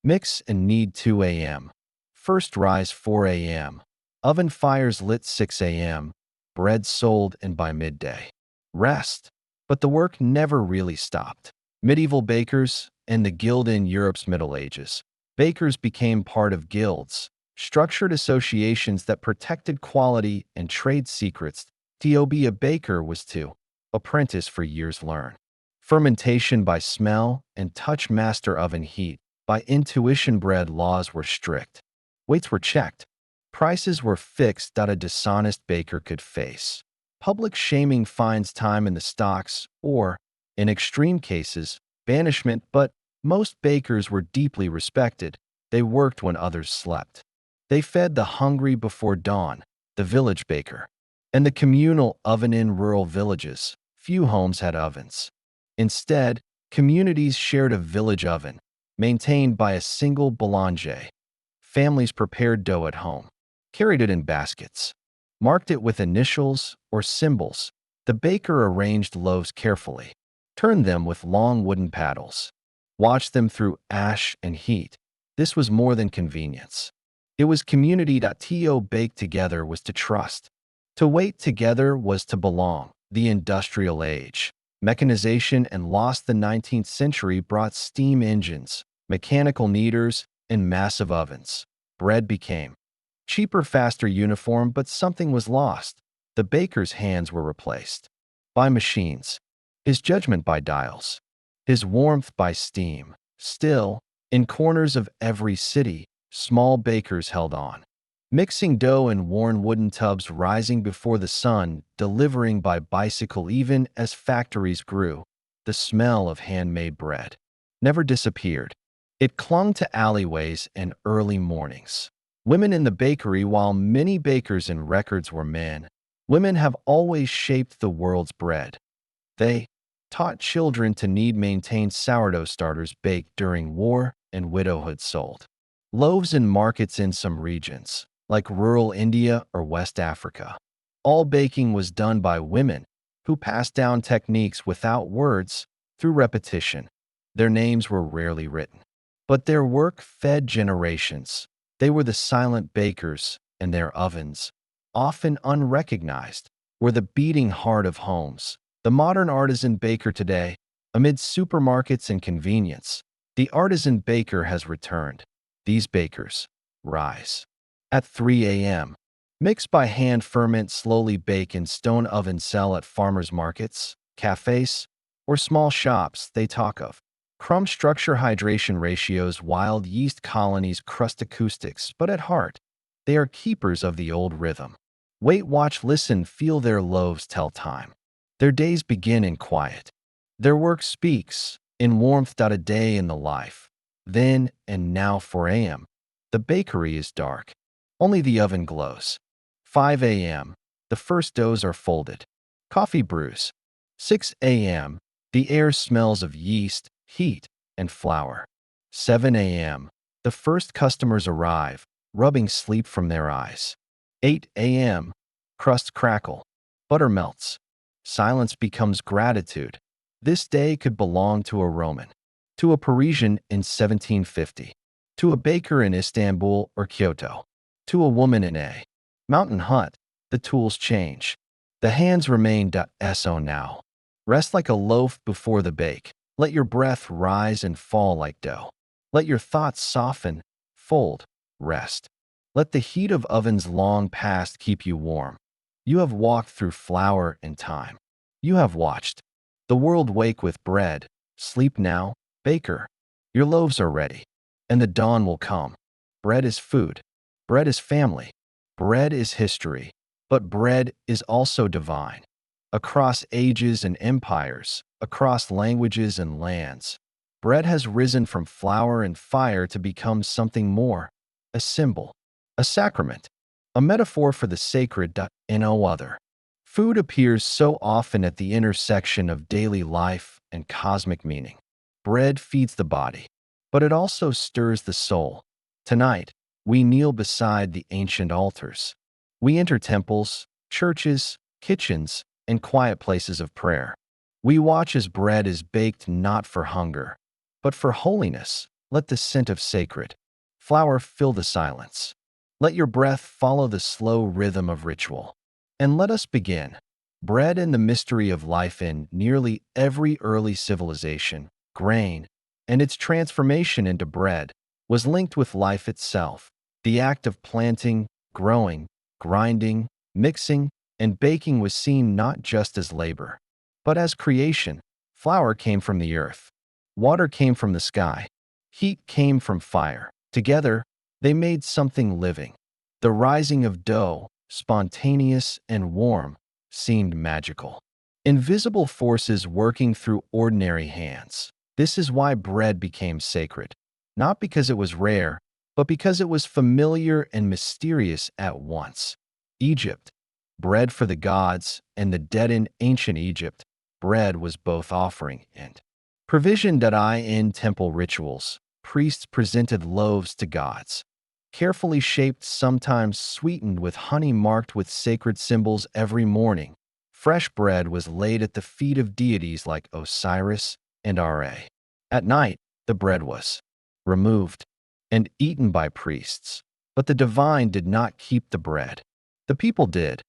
Mix and knead 2 a.m. First rise 4 a.m. Oven fires lit 6 a.m. Bread sold and by midday. Rest. But the work never really stopped. Medieval bakers and the guild in Europe's Middle Ages. Bakers became part of guilds, structured associations that protected quality and trade secrets. To be a baker was to apprentice for years, learn fermentation by smell and touch, master oven heat by intuition. Bread laws were strict. Weights were checked. Prices were fixed. A dishonest baker could face public shaming, fines, time in the stocks, or, in extreme cases, banishment. But most bakers were deeply respected. They worked when others slept. They fed the hungry before dawn. The village baker and the communal oven. In rural villages, few homes had ovens. Instead, communities shared a village oven, maintained by a single boulanger. Families prepared dough at home, carried it in baskets, marked it with initials or symbols. The baker arranged loaves carefully, turned them with long wooden paddles, watched them through ash and heat. This was more than convenience. It was community. To bake together was to trust. To wait together was to belong. The industrial age, mechanization and lost. The 19th century brought steam engines, mechanical kneaders, and massive ovens. Bread became cheaper, faster, uniform, but something was lost. The baker's hands were replaced by machines, his judgment by dials, his warmth by steam. Still, in corners of every city, small bakers held on, mixing dough in worn wooden tubs, rising before the sun, delivering by bicycle. Even as factories grew, the smell of handmade bread never disappeared. It clung to alleyways and early mornings. Women in the bakery. While many bakers in records were men, women have always shaped the world's bread. They taught children to knead, maintained sourdough starters, baked during war and widowhood, sold loaves in markets in some regions, like rural India or West Africa. All baking was done by women who passed down techniques without words through repetition. Their names were rarely written, but their work fed generations. They were the silent bakers, and their ovens, often unrecognized, were the beating heart of homes. The modern artisan baker today, amid supermarkets and convenience, the artisan baker has returned. These bakers rise at 3 a.m., mix by hand, ferment slowly, bake in stone oven, sell at farmers markets, cafes, or small shops. They talk of crumb structure, hydration ratios, wild yeast colonies, crust acoustics, but at heart, they are keepers of the old rhythm. Wait, watch, listen, feel. Their loaves tell time. Their days begin in quiet. Their work speaks in warmth. A day in the life. Then and now. 4 a.m. The bakery is dark. Only the oven glows. 5 a.m. The first doughs are folded. Coffee brews. 6 a.m. The air smells of yeast, heat, and flour. 7 a.m. The first customers arrive, rubbing sleep from their eyes. 8 a.m. Crusts crackle. Butter melts. Silence becomes gratitude. This day could belong to a Roman, to a Parisian in 1750, to a baker in Istanbul or Kyoto, to a woman in a mountain hut. The tools change. The hands remain. So now, rest like a loaf before the bake. Let your breath rise and fall like dough. Let your thoughts soften, fold, rest. Let the heat of ovens long past keep you warm. You have walked through flour and time. You have watched the world wake with bread. Sleep now, baker. Your loaves are ready, and the dawn will come. Bread is food. Bread is family. Bread is history. But bread is also divine. Across ages and empires, across languages and lands, bread has risen from flour and fire to become something more, a symbol, a sacrament, a metaphor for the sacred, and no other. Food appears so often at the intersection of daily life and cosmic meaning. Bread feeds the body, but it also stirs the soul. Tonight, we kneel beside the ancient altars. We enter temples, churches, kitchens, and quiet places of prayer. We watch as bread is baked not for hunger, but for holiness. Let the scent of sacred flour fill the silence. Let your breath follow the slow rhythm of ritual. And let us begin. Bread and the mystery of life in nearly every early civilization, grain, and its transformation into bread was linked with life itself. The act of planting, growing, grinding, mixing, and baking was seen not just as labor, but as creation. Flour came from the earth. Water came from the sky. Heat came from fire. Together, they made something living. The rising of dough, spontaneous and warm, seemed magical. Invisible forces working through ordinary hands. This is why bread became sacred. Not because it was rare, but because it was familiar and mysterious at once. Egypt, bread for the gods, and the dead in ancient Egypt, bread was both offering and provision. In temple rituals, priests presented loaves to gods, carefully shaped, sometimes sweetened with honey, marked with sacred symbols. Every morning, fresh bread was laid at the feet of deities like Osiris and Ra. At night, the bread was removed and eaten by priests. But the divine did not keep the bread. The people did.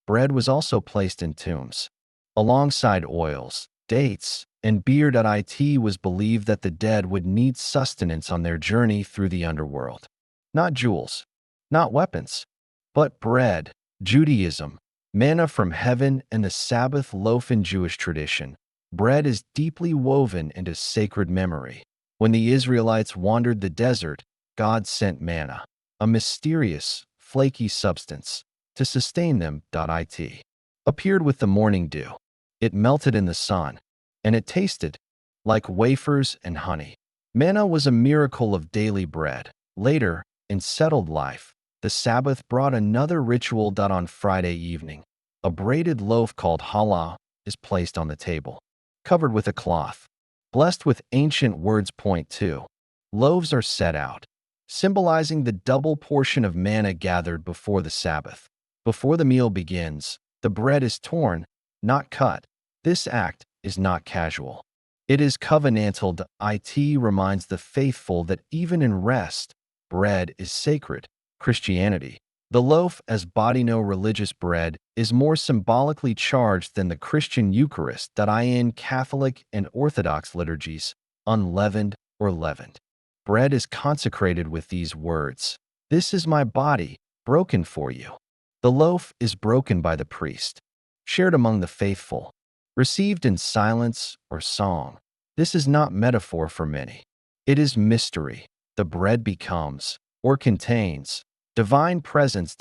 Bread was also placed in tombs, alongside oils, dates, and beer. It was believed that the dead would need sustenance on their journey through the underworld. Not jewels, not weapons, but bread. Judaism, manna from heaven, and the Sabbath loaf in Jewish tradition. Bread is deeply woven into sacred memory. When the Israelites wandered the desert, God sent manna, a mysterious, flaky substance, to sustain them. It appeared with the morning dew. It melted in the sun, and it tasted like wafers and honey. Manna was a miracle of daily bread. Later, in settled life, the Sabbath brought another ritual. On Friday evening, a braided loaf called challah is placed on the table, covered with a cloth, blessed with ancient words. Point 2. Loaves are set out, symbolizing the double portion of manna gathered before the Sabbath. Before the meal begins, the bread is torn, not cut. This act is not casual. It is covenantal. It reminds the faithful that even in rest, bread is sacred. Christianity. The loaf as body. No religious bread is more symbolically charged than the Christian Eucharist. In Catholic and Orthodox liturgies, unleavened or leavened, bread is consecrated with these words: "This is my body, broken for you." The loaf is broken by the priest, shared among the faithful, received in silence or song. This is not metaphor for many. It is mystery. The bread becomes, or contains, divine presence.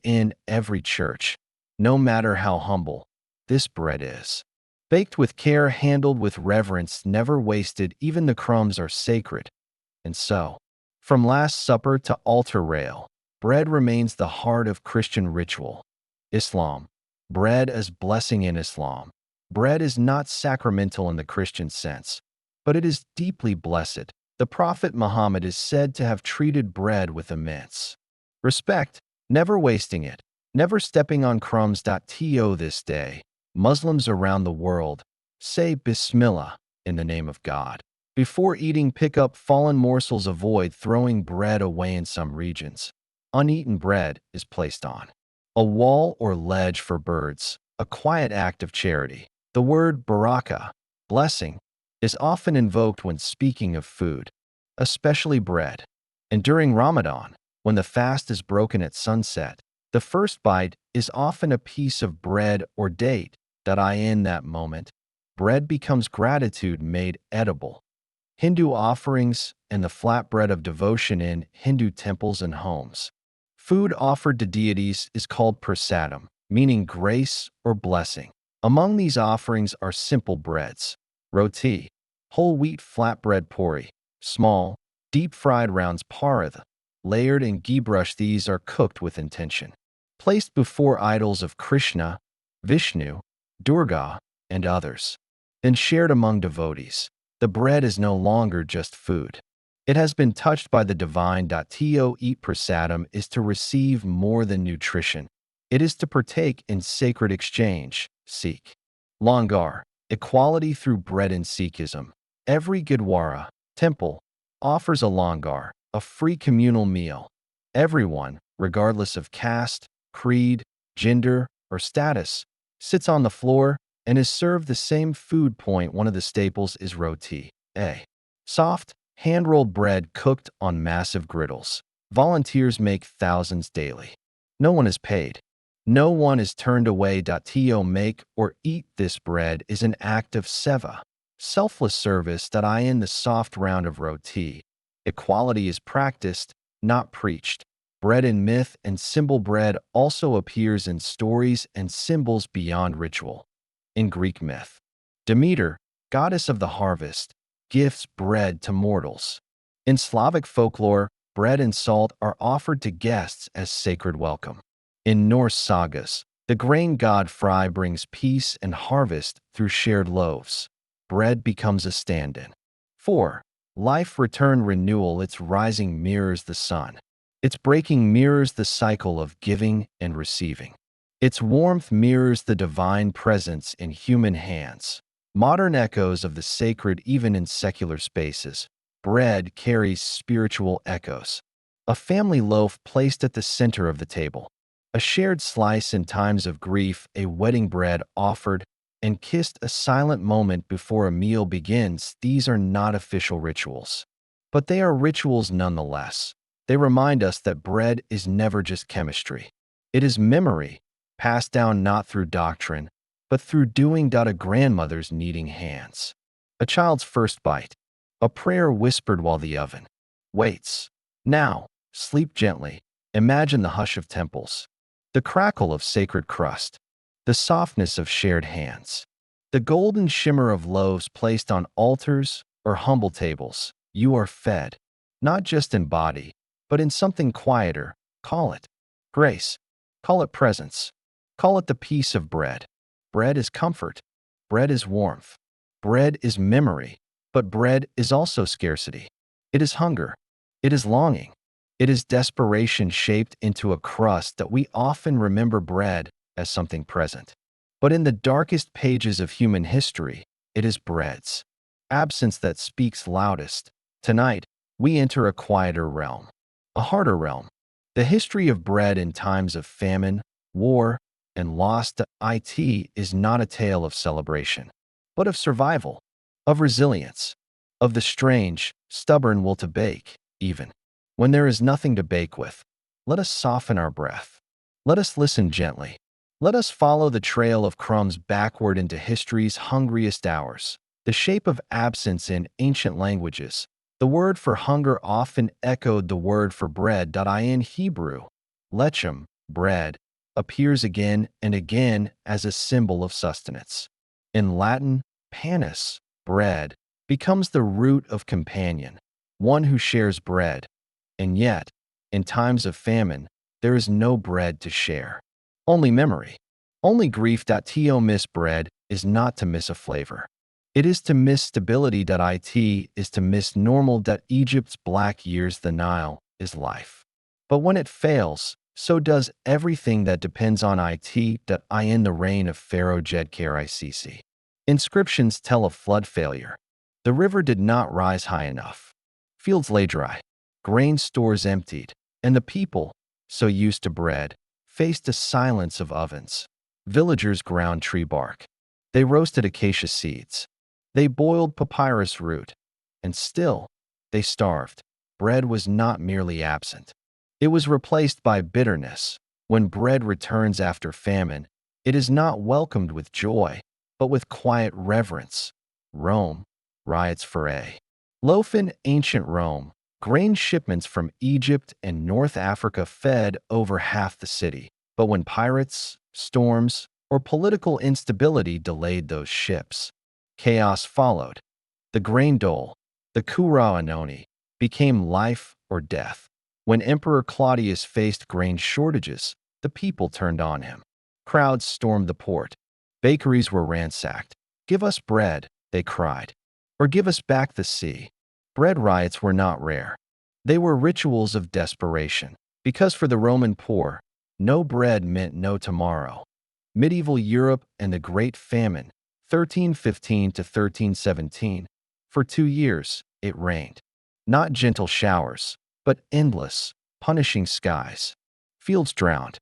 In every church, no matter how humble, this bread is baked with care, handled with reverence, never wasted. Even the crumbs are sacred. And so, from Last Supper to altar rail, bread remains the heart of Christian ritual. Islam. Bread as blessing. In Islam, bread is not sacramental in the Christian sense, but it is deeply blessed. The Prophet Muhammad is said to have treated bread with immense respect, never wasting it, never stepping on crumbs. This day, Muslims around the world say Bismillah in the name of God before eating. Pick up fallen morsels. Avoid throwing bread away. In some regions, uneaten bread is placed on a wall or ledge for birds, a quiet act of charity. The word barakah, blessing, is often invoked when speaking of food, especially bread. And during Ramadan, when the fast is broken at sunset, the first bite is often a piece of bread or date. In that moment, bread becomes gratitude made edible. Hindu offerings and the flatbread of devotion. In Hindu temples and homes, food offered to deities is called prasadam, meaning grace or blessing. Among these offerings are simple breads: roti, whole wheat flatbread; puri, small, deep-fried rounds; paratha, layered in ghee brush. These are cooked with intention. Placed before idols of Krishna, Vishnu, Durga, and others. Then shared among devotees. The bread is no longer just food. It has been touched by the divine. To eat prasadam is to receive more than nutrition. It is to partake in sacred exchange. Sikh. Langar. Equality through bread in Sikhism. Every Gurdwara, temple, offers a langar, a free communal meal. Everyone, regardless of caste, creed, gender, or status, sits on the floor and is served the same food. Point. One of the staples is roti, a soft, hand-rolled bread cooked on massive griddles. Volunteers make thousands daily. No one is paid. No one is turned away. To make or eat this bread is an act of seva, selfless service. In the soft round of roti, equality is practiced, not preached. Bread in myth and symbol. Bread also appears in stories and symbols beyond ritual. In Greek myth, Demeter, goddess of the harvest, gifts bread to mortals. In Slavic folklore, bread and salt are offered to guests as sacred welcome. In Norse sagas, the grain god Frey brings peace and harvest through shared loaves. Bread becomes a stand-in. 4. Life return renewal. Its rising mirrors the sun. Its breaking mirrors the cycle of giving and receiving. Its warmth mirrors the divine presence in human hands. Modern echoes of the sacred even in secular spaces. Bread carries spiritual echoes. A family loaf placed at the center of the table. A shared slice in times of grief, a wedding bread offered and kissed, a silent moment before a meal begins. These are not official rituals, but they are rituals nonetheless. They remind us that bread is never just chemistry. It is memory, passed down not through doctrine, but through doing. A grandmother's kneading hands. A child's first bite. A prayer whispered while the oven waits. Now, sleep gently. Imagine the hush of temples. The crackle of sacred crust, the softness of shared hands, the golden shimmer of loaves placed on altars or humble tables. You are fed, not just in body, but in something quieter. Call it grace. Call it presence. Call it the peace of bread. Bread is comfort. Bread is warmth. Bread is memory. But bread is also scarcity. It is hunger. It is longing. It is desperation shaped into a crust that we often remember bread as something present. But in the darkest pages of human history, it is bread's absence that speaks loudest. Tonight, we enter a quieter realm, a harder realm. The history of bread in times of famine, war, and loss. It is not a tale of celebration, but of survival, of resilience, of the strange, stubborn will to bake, even when there is nothing to bake with. Let us soften our breath. Let us listen gently. Let us follow the trail of crumbs backward into history's hungriest hours. The shape of absence in ancient languages. The word for hunger often echoed the word for bread. In Hebrew, lechem, bread, appears again and again as a symbol of sustenance. In Latin, panis, bread, becomes the root of companion, one who shares bread. And yet, in times of famine, there is no bread to share. Only memory. Only grief. To miss bread is not to miss a flavor. It is to miss stability. It is to miss normal. Egypt's black years, the Nile, is life. But when it fails, so does everything that depends on it. In the reign of Pharaoh Jedkar. Inscriptions tell of flood failure. The river did not rise high enough. Fields lay dry. Grain stores emptied, and the people, so used to bread, faced a silence of ovens. Villagers ground tree bark. They roasted acacia seeds. They boiled papyrus root. And still, they starved. Bread was not merely absent. It was replaced by bitterness. When bread returns after famine, it is not welcomed with joy, but with quiet reverence. Rome riots for a loaf. In ancient Rome, grain shipments from Egypt and North Africa fed over half the city. But when pirates, storms, or political instability delayed those ships, chaos followed. The grain dole, the kura anoni, became life or death. When Emperor Claudius faced grain shortages, the people turned on him. Crowds stormed the port. Bakeries were ransacked. "Give us bread," they cried, "or give us back the sea." Bread riots were not rare. They were rituals of desperation, because for the Roman poor, no bread meant no tomorrow. Medieval Europe and the Great Famine, 1315 to 1317, for 2 years it rained. Not gentle showers, but endless, punishing skies. Fields drowned.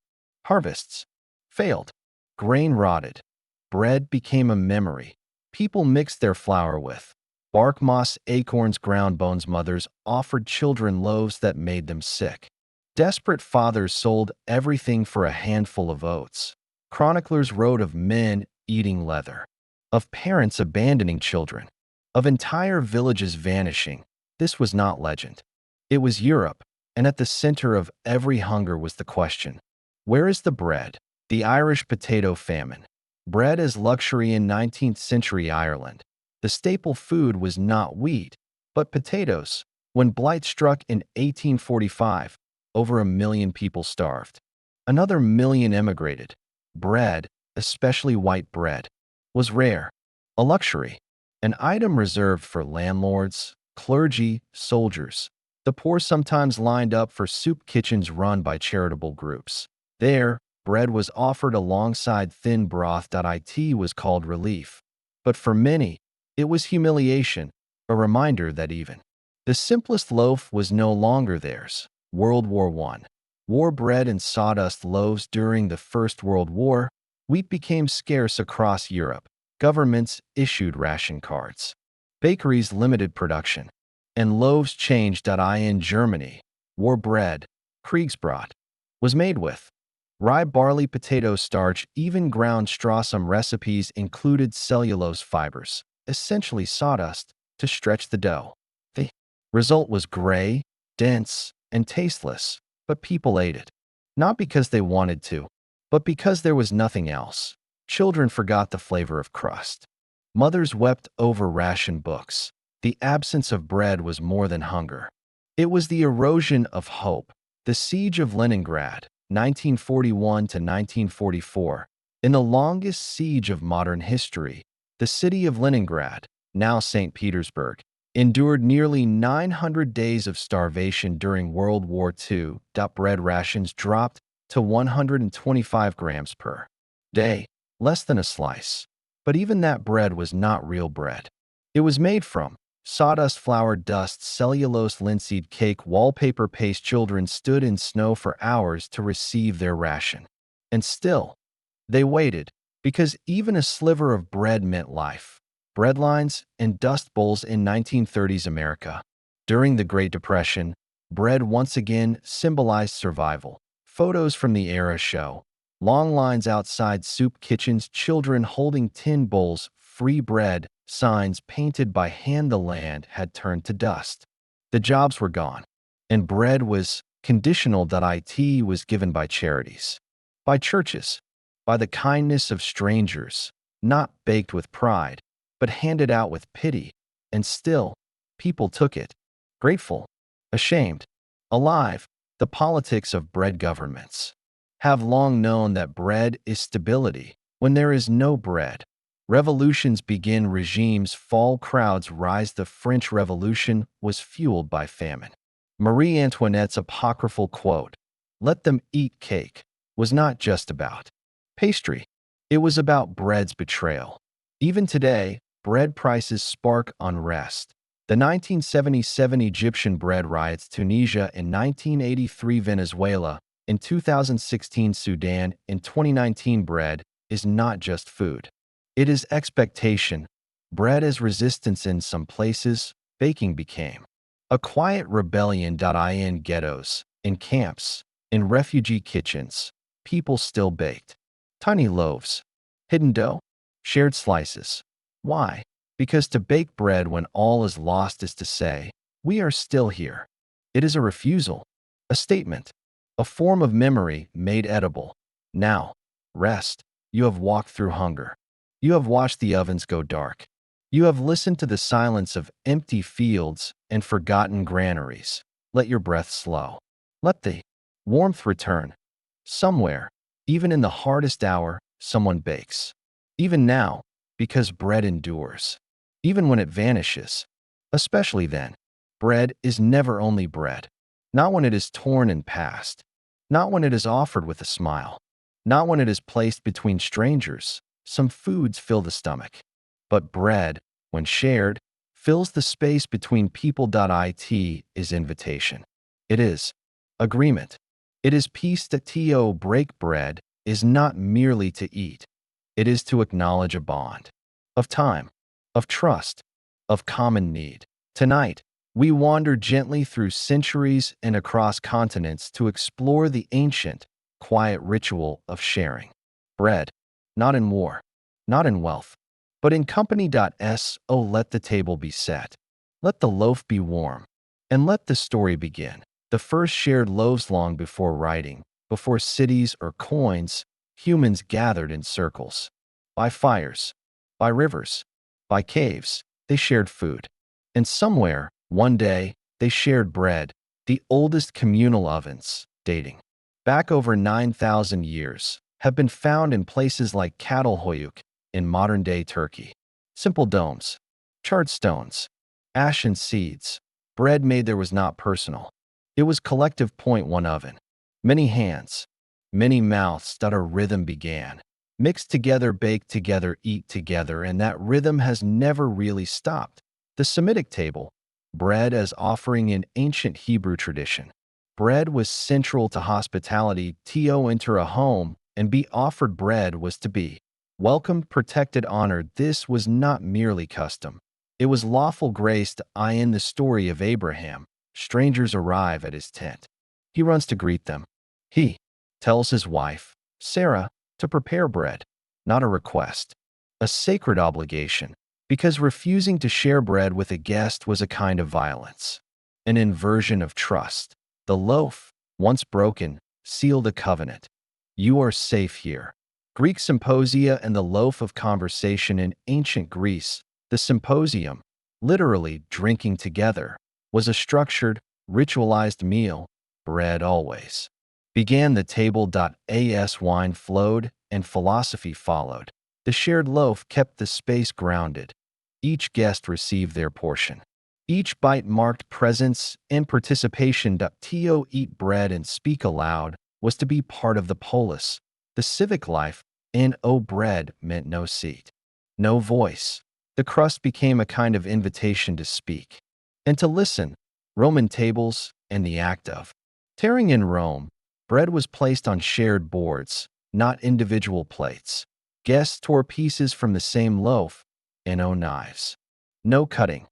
Harvests failed. Grain rotted. Bread became a memory. People mixed their flour with bark, moss, acorns, ground bones. Mothers offered children loaves that made them sick. Desperate fathers sold everything for a handful of oats. Chroniclers wrote of men eating leather, of parents abandoning children, of entire villages vanishing. This was not legend. It was Europe, and at the center of every hunger was the question, where is the bread? The Irish potato famine. Bread as luxury in 19th century Ireland. The staple food was not wheat, but potatoes. When blight struck in 1845, over 1 million people starved. Another million emigrated. Bread, especially white bread, was rare, a luxury, an item reserved for landlords, clergy, soldiers. The poor sometimes lined up for soup kitchens run by charitable groups. There, bread was offered alongside thin broth. It was called relief. But for many, it was humiliation, a reminder that even the simplest loaf was no longer theirs. World War I. War bread and sawdust loaves. During the First World War, wheat became scarce across Europe. Governments issued ration cards. Bakeries limited production, and loaves changed. In Germany, war bread, Kriegsbrot, was made with rye, barley, potato starch, even ground straw. Some recipes included cellulose fibers, essentially sawdust, to stretch the dough. The result was gray, dense, and tasteless, but people ate it. Not because they wanted to, but because there was nothing else. Children forgot the flavor of crust. Mothers wept over ration books. The absence of bread was more than hunger. It was the erosion of hope. The Siege of Leningrad, 1941 to 1944. In the longest siege of modern history, the city of Leningrad, now St. Petersburg, endured nearly 900 days of starvation during World War II. Bread rations dropped to 125 grams per day, less than a slice. But even that bread was not real bread. It was made from sawdust, flour, dust, cellulose, linseed cake, wallpaper paste. Children stood in snow for hours to receive their ration. And still, they waited, because even a sliver of bread meant life. Breadlines and dust bowls in 1930s America. During the Great Depression, bread once again symbolized survival. Photos from the era show long lines outside soup kitchens, children holding tin bowls, free bread, signs painted by hand. The land had turned to dust. The jobs were gone, and bread was conditional. It was given by charities, by churches, by the kindness of strangers, not baked with pride, but handed out with pity. And still, people took it, grateful, ashamed, alive. The politics of bread. Governments have long known that bread is stability. When there is no bread, revolutions begin, regimes fall, crowds rise. The French Revolution was fueled by famine. Marie Antoinette's apocryphal quote, "Let them eat cake," was not just about pastry. It was about bread's betrayal. Even today, bread prices spark unrest. The 1977 Egyptian bread riots, Tunisia in 1983, Venezuela in 2016, Sudan in 2019. Bread is not just food. It is expectation. Bread as resistance. In some places, baking became a quiet rebellion. In ghettos, in camps, in refugee kitchens, people still baked. Tiny loaves, hidden dough, shared slices. Why? Because to bake bread when all is lost is to say, "We are still here." It is a refusal, a statement, a form of memory made edible. Now, rest. You have walked through hunger. You have watched the ovens go dark. You have listened to the silence of empty fields and forgotten granaries. Let your breath slow. Let the warmth return. Somewhere, even in the hardest hour, someone bakes. Even now, because bread endures. Even when it vanishes. Especially then. Bread is never only bread. Not when it is torn and passed. Not when it is offered with a smile. Not when it is placed between strangers. Some foods fill the stomach. But bread, when shared, fills the space between people. It is invitation. It is agreement. It is peace. That to break bread is not merely to eat. It is to acknowledge a bond of time, of trust, of common need. Tonight, we wander gently through centuries and across continents to explore the ancient, quiet ritual of sharing. Bread, not in war, not in wealth, but in company. Let the table be set. Let the loaf be warm, and let the story begin. The first shared loaves long before writing, before cities or coins, humans gathered in circles. By fires, by rivers, by caves, they shared food. And somewhere, one day, they shared bread, the oldest communal ovens, dating back over 9,000 years, have been found in places like Catalhoyuk in modern-day Turkey. Simple domes, charred stones, ashen seeds, bread made there was not personal. It was collective. One oven, many hands, many mouths. A rhythm began. Mixed together, baked together, eat together, and that rhythm has never really stopped. The Semitic table, bread as offering in ancient Hebrew tradition. Bread was central to hospitality. To enter a home and be offered bread was to be welcomed, protected, honored. This was not merely custom. It was lawful grace. In the story of Abraham, strangers arrive at his tent. He runs to greet them. He tells his wife, Sarah, to prepare bread, not a request, a sacred obligation, because refusing to share bread with a guest was a kind of violence, an inversion of trust. The loaf, once broken, sealed a covenant. You are safe here. Greek symposia and the loaf of conversation in ancient Greece. The symposium, literally drinking together, was a structured, ritualized meal. Bread always began the table. As wine flowed and philosophy followed. The shared loaf kept the space grounded. Each guest received their portion. Each bite marked presence and participation. To eat bread and speak aloud was to be part of the polis, the civic life. Bread meant no seat, no voice. The crust became a kind of invitation to speak and to listen. Roman tables and the act of tearing. In Rome, bread was placed on shared boards, not individual plates. Guests tore pieces from the same loaf. No knives, no cutting.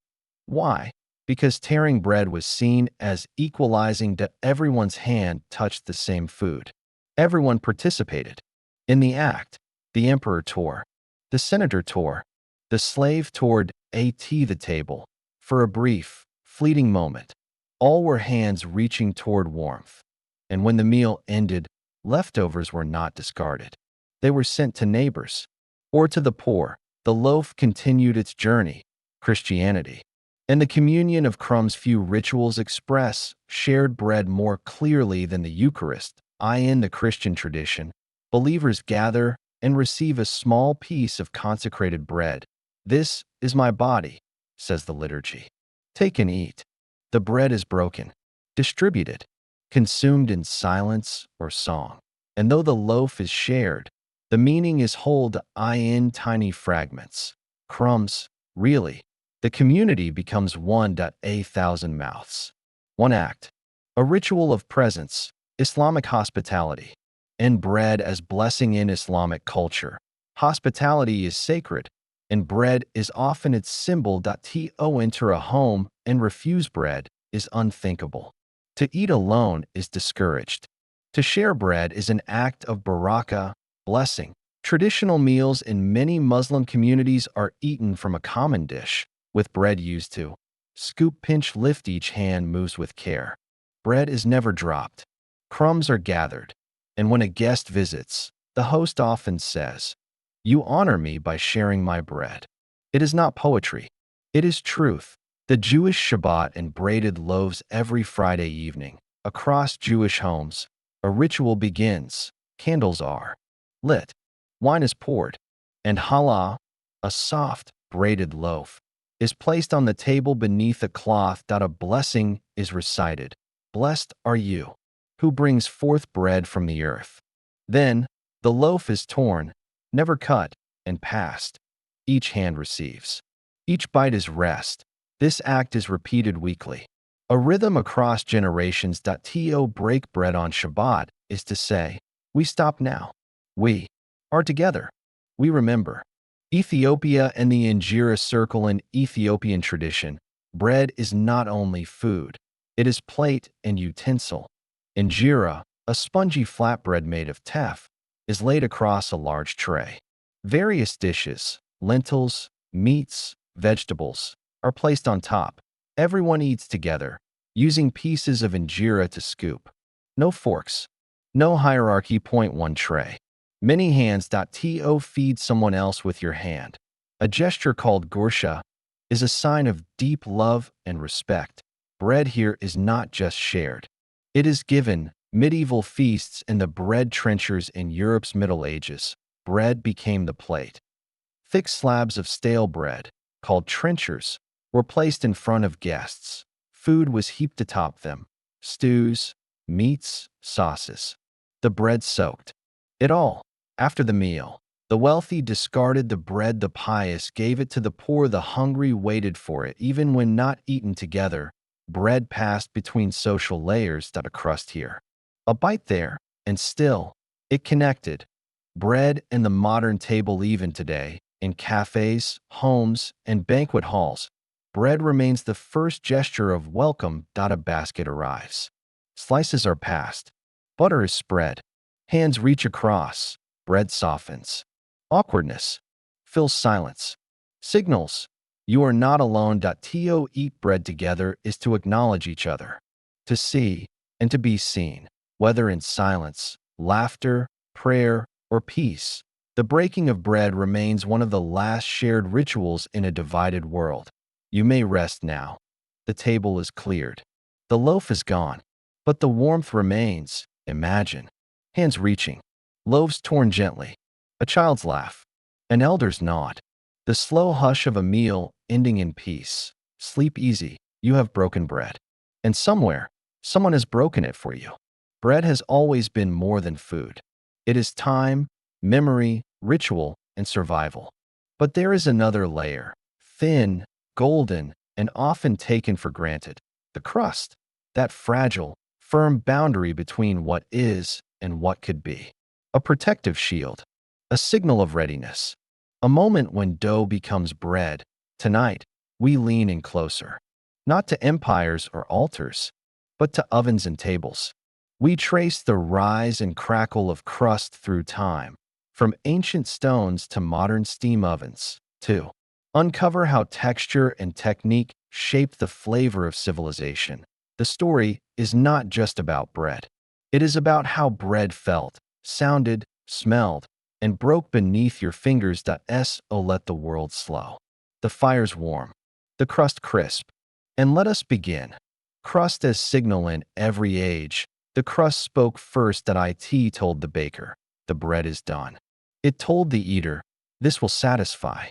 Why? Because tearing bread was seen as equalizing. Everyone's hand touched the same food. Everyone participated. In the act, the emperor tore, the senator tore, the slave toward the table. For a brief, fleeting moment, all were hands reaching toward warmth. And when the meal ended, leftovers were not discarded. They were sent to neighbors or to the poor. The loaf continued its journey. Christianity and the communion of crumbs. Few rituals express shared bread more clearly than the Eucharist. In the Christian tradition, believers gather and receive a small piece of consecrated bread. This is my body, says the liturgy. Take and eat. The bread is broken, distributed, consumed in silence or song. And though the loaf is shared, the meaning is whole. In tiny fragments, crumbs, really. The community becomes one. A thousand mouths. One act. A ritual of presence, Islamic hospitality, and bread as blessing. In Islamic culture, hospitality is sacred, and bread is often its symbol. To enter a home and refuse bread is unthinkable. To eat alone is discouraged. To share bread is an act of barakah, blessing. Traditional meals in many Muslim communities are eaten from a common dish, with bread used to scoop, pinch, lift. Each hand moves with care. Bread is never dropped. Crumbs are gathered. And when a guest visits, the host often says, "You honor me by sharing my bread." It is not poetry. It is truth. The Jewish Shabbat and braided loaves every Friday evening. Across Jewish homes, a ritual begins. Candles are lit, wine is poured, and challah, a soft, braided loaf, is placed on the table beneath a cloth. A blessing is recited. Blessed are you, who brings forth bread from the earth. Then, the loaf is torn, never cut, and passed. Each hand receives. Each bite is rest. This act is repeated weekly. A rhythm across generations. To break bread on Shabbat is to say, we stop now. We are together. We remember. Ethiopia and the Injera circle. In Ethiopian tradition, bread is not only food, it is plate and utensil. Injera, a spongy flatbread made of teff, is laid across a large tray. Various dishes, lentils, meats, vegetables, are placed on top. Everyone eats together, using pieces of injera to scoop. No forks. No hierarchy. Point one tray. Many hands. To feed someone else with your hand. A gesture called gursha is a sign of deep love and respect. Bread here is not just shared. It is given. Medieval feasts and the bread trenchers in Europe's Middle Ages. Bread became the plate. Thick slabs of stale bread, called trenchers, were placed in front of guests. Food was heaped atop them. Stews, meats, sauces. The bread soaked. It all. After the meal, the wealthy discarded the bread, the pious gave it to the poor, the hungry waited for it. Even when not eaten together, bread passed between social layers. A crust here, a bite there, and still, it connected. Bread and the modern table. Even today, in cafes, homes, and banquet halls, bread remains the first gesture of welcome. A basket arrives. Slices are passed. Butter is spread. Hands reach across. Bread softens. Awkwardness fills silence. Signals you are not alone. To eat bread together is to acknowledge each other, to see and to be seen, whether in silence, laughter, prayer, or peace. The breaking of bread remains one of the last shared rituals in a divided world. You may rest now. The table is cleared. The loaf is gone, but the warmth remains. Imagine hands reaching, loaves torn gently, a child's laugh, an elder's nod, the slow hush of a meal ending in peace. Sleep easy, you have broken bread. And somewhere, someone has broken it for you. Bread has always been more than food. It is time, memory, ritual, and survival. But there is another layer, thin, golden, and often taken for granted. The crust, that fragile, firm boundary between what is and what could be. A protective shield, a signal of readiness, a moment when dough becomes bread. Tonight, we lean in closer, not to empires or altars, but to ovens and tables. We trace the rise and crackle of crust through time, from ancient stones to modern steam ovens, to uncover how texture and technique shaped the flavor of civilization. The story is not just about bread. It is about how bread felt, sounded, smelled, and broke beneath your fingers. So let the world slow. The fire's warm, the crust crisp. And let us begin. Crust as signal in every age. The crust spoke first. It told the baker, the bread is done. It told the eater, this will satisfy.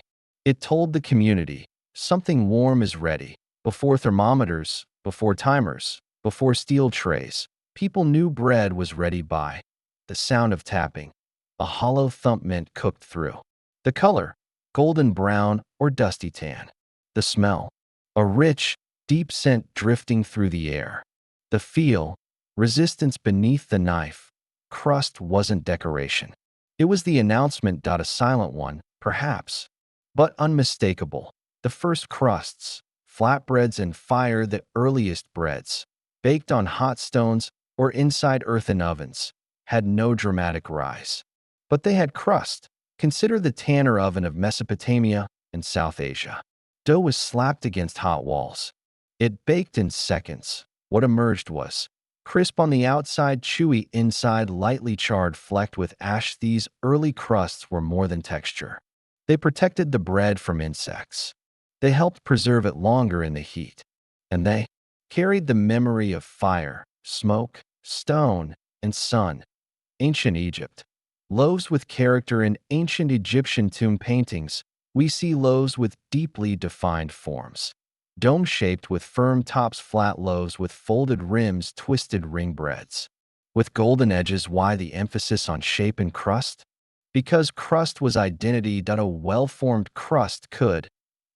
It told the community, something warm is ready. Before thermometers, before timers, before steel trays, people knew bread was ready by the sound of tapping. A hollow thump meant cooked through. The color, golden brown or dusty tan. The smell, a rich, deep scent drifting through the air. The feel, resistance beneath the knife. Crust wasn't decoration. It was the announcement. A silent one, perhaps, but unmistakable. The first crusts, flatbreads and fire, the earliest breads, baked on hot stones or inside earthen ovens, had no dramatic rise. But they had crust. Consider the tanner oven of Mesopotamia and South Asia. Dough was slapped against hot walls. It baked in seconds. What emerged was crisp on the outside, chewy inside, lightly charred, flecked with ash. These early crusts were more than texture. They protected the bread from insects. They helped preserve it longer in the heat. And they carried the memory of fire, smoke, stone, and sun. Ancient Egypt. Loaves with character in ancient Egyptian tomb paintings, we see loaves with deeply defined forms. Dome-shaped with firm tops, flat loaves with folded rims, twisted ring breads. With golden edges, why the emphasis on shape and crust? Because crust was identity. A well-formed crust could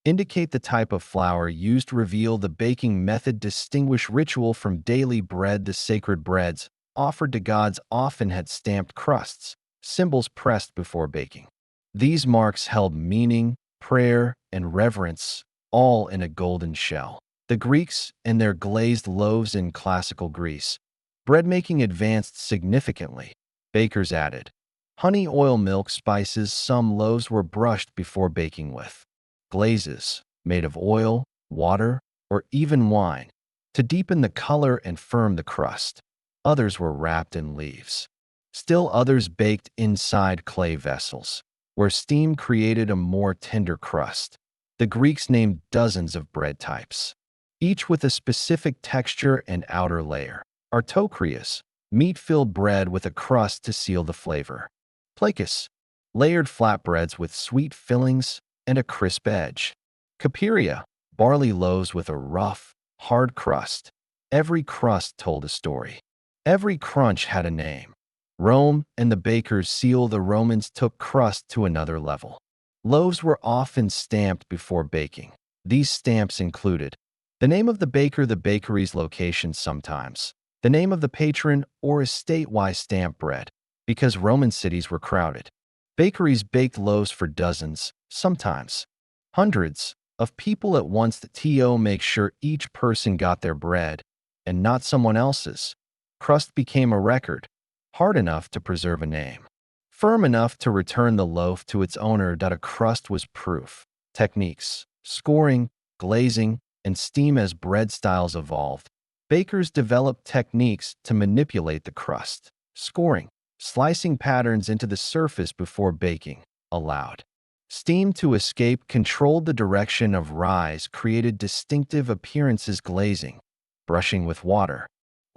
indicate the type of flour used, reveal the baking method, distinguish ritual from daily bread. The sacred breads offered to gods often had stamped crusts, symbols pressed before baking. These marks held meaning, prayer, and reverence, all in a golden shell. The Greeks and their glazed loaves. In classical Greece, bread making advanced significantly. Bakers added honey, oil, milk, spices. Some loaves were brushed before baking with glazes made of oil, water, or even wine to deepen the color and firm the crust. Others were wrapped in leaves. Still others baked inside clay vessels, where steam created a more tender crust. The Greeks named dozens of bread types, each with a specific texture and outer layer. Artokrias, meat-filled bread with a crust to seal the flavor. Plakis, layered flatbreads with sweet fillings and a crisp edge. Capiria, barley loaves with a rough, hard crust. Every crust told a story. Every crunch had a name. Rome and the bakers' seal. The Romans took crust to another level. Loaves were often stamped before baking. These stamps included the name of the baker, the bakery's location, sometimes the name of the patron, or a statewide stamp bread, because Roman cities were crowded. Bakeries baked loaves for dozens, sometimes hundreds, of people at once. To make sure each person got their bread and not someone else's. Crust became a record, hard enough to preserve a name, firm enough to return the loaf to its owner. A crust was proof. Techniques, scoring, glazing, and steam. As bread styles evolved, bakers developed techniques to manipulate the crust. Scoring, slicing patterns into the surface before baking, allowed steam to escape, controlled the direction of rise, created distinctive appearances. Glazing, brushing with water,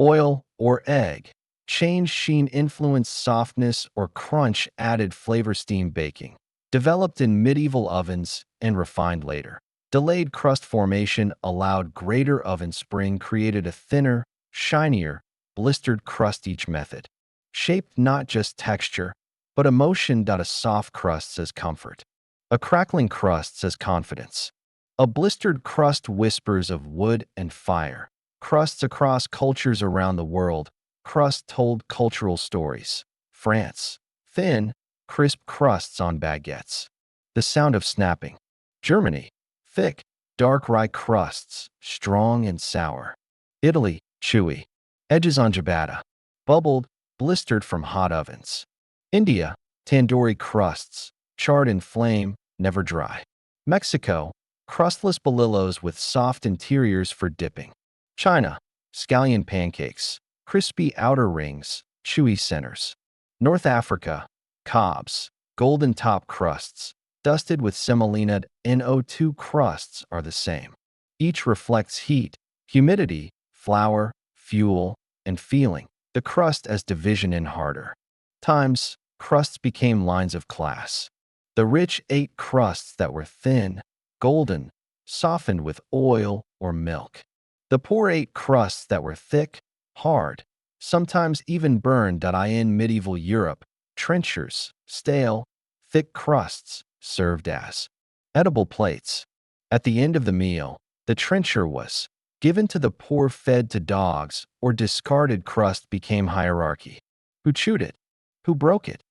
oil, or egg, changed sheen, influenced softness or crunch, added flavor. Steam baking, developed in medieval ovens and refined later. Delayed crust formation allowed greater oven spring, created a thinner, shinier, blistered crust. Each method shaped not just texture, but emotion. A soft crust says comfort. A crackling crust says confidence. A blistered crust whispers of wood and fire. Crusts across cultures around the world. Crust told cultural stories. France, thin, crisp crusts on baguettes. The sound of snapping. Germany, thick, dark rye crusts, strong and sour. Italy, chewy, edges on ciabatta, bubbled, blistered from hot ovens. India, tandoori crusts, charred in flame, never dry. Mexico, crustless bolillos with soft interiors for dipping. China, scallion pancakes, crispy outer rings, chewy centers. North Africa, cobs, golden top crusts, dusted with semolina. No2 crusts are the same. Each reflects heat, humidity, flour, fuel, and feeling. The crust as division in harder times, crusts became lines of class. The rich ate crusts that were thin, golden, softened with oil or milk. The poor ate crusts that were thick, hard, sometimes even burned. In medieval Europe, trenchers, stale, thick crusts, served as edible plates. At the end of the meal, the trencher was given to the poor, fed to dogs, or discarded. Crust became hierarchy. Who chewed it? Who broke it?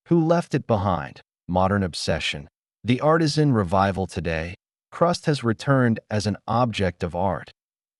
Who left it behind? Modern obsession. The artisan revival today. Crust has returned as an object of art.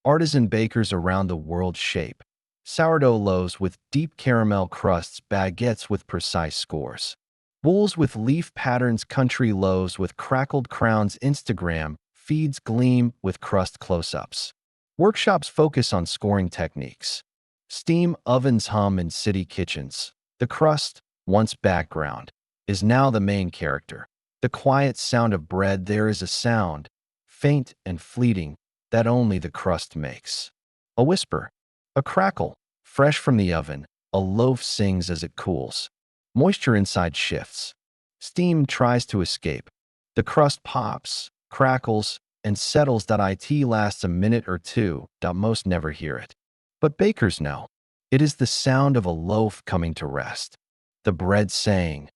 Artisan bakers around the world shape sourdough loaves with deep caramel crusts, baguettes with precise scores, bowls with leaf patterns, country loaves with crackled crowns. Instagram feeds gleam with crust close-ups. Workshops focus on scoring techniques. Steam ovens hum in city kitchens. The crust, once background, is now the main character. The quiet sound of bread. There is a sound, faint and fleeting, that only the crust makes. A whisper, a crackle, Fresh from the oven, a loaf sings as it cools. Moisture inside shifts. Steam tries to escape. The crust pops, crackles, and settles. It lasts a minute or two. Most never hear it. But bakers know. It is the sound of a loaf coming to rest. The bread saying,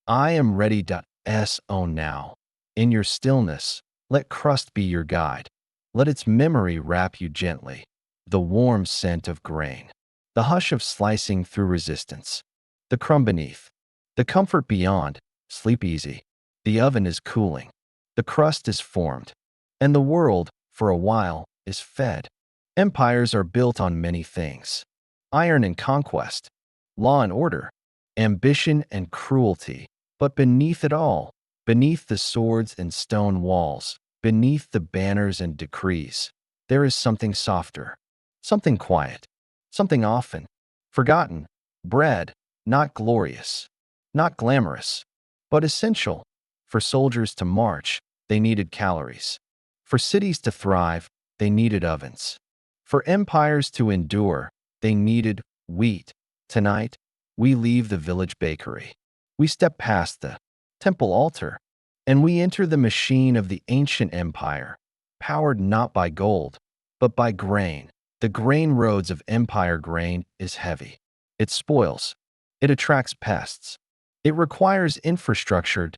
I am ready. So now, in your stillness, let crust be your guide. Let its memory wrap you gently. The warm scent of grain. The hush of slicing through resistance. The crumb beneath. The comfort beyond. Sleep easy. The oven is cooling. The crust is formed. And the world, for a while, is fed. Empires are built on many things. Iron and conquest. Law and order. Ambition and cruelty. But beneath it all, beneath the swords and stone walls, beneath the banners and decrees, there is something softer, something quiet, something often forgotten. Bread, not glorious, not glamorous, but essential. For soldiers to march, they needed calories. For cities to thrive, they needed ovens. For empires to endure, they needed wheat. Tonight, we leave the village bakery. We step past the temple altar, and we enter the machine of the ancient empire, powered not by gold, but by grain. The grain roads of empire. Grain is heavy. It spoils. It attracts pests. It requires infrastructure.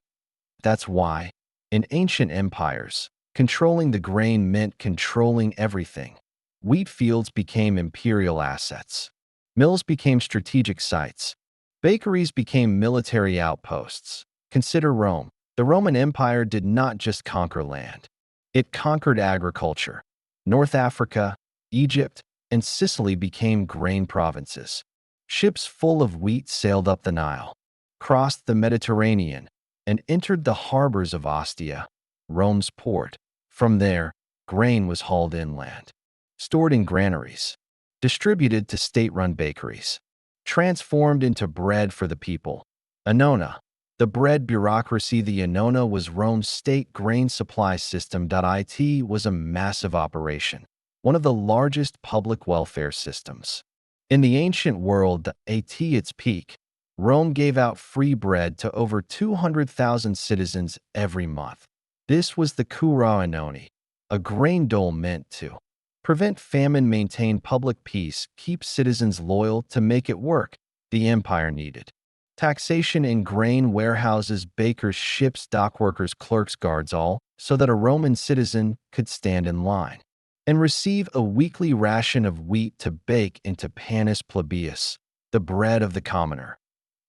That's why, in ancient empires, controlling the grain meant controlling everything. Wheat fields became imperial assets. Mills became strategic sites. Bakeries became military outposts. Consider Rome. The Roman Empire did not just conquer land. It conquered agriculture. North Africa, Egypt, and Sicily became grain provinces. Ships full of wheat sailed up the Nile, crossed the Mediterranean, and entered the harbors of Ostia, Rome's port. From there, grain was hauled inland, stored in granaries, distributed to state-run bakeries, transformed into bread for the people. Annona, the bread bureaucracy. The Annona was Rome's state grain supply system. It was a massive operation, one of the largest public welfare systems. In the ancient world, at its peak, Rome gave out free bread to over 200,000 citizens every month. This was the cura annoni, a grain dole meant to prevent famine, maintain public peace, keep citizens loyal. To make it work, the empire needed taxation in grain warehouses, bakers, ships, dockworkers, clerks, guards, all so that a Roman citizen could stand in line and receive a weekly ration of wheat to bake into panis plebeius, the bread of the commoner.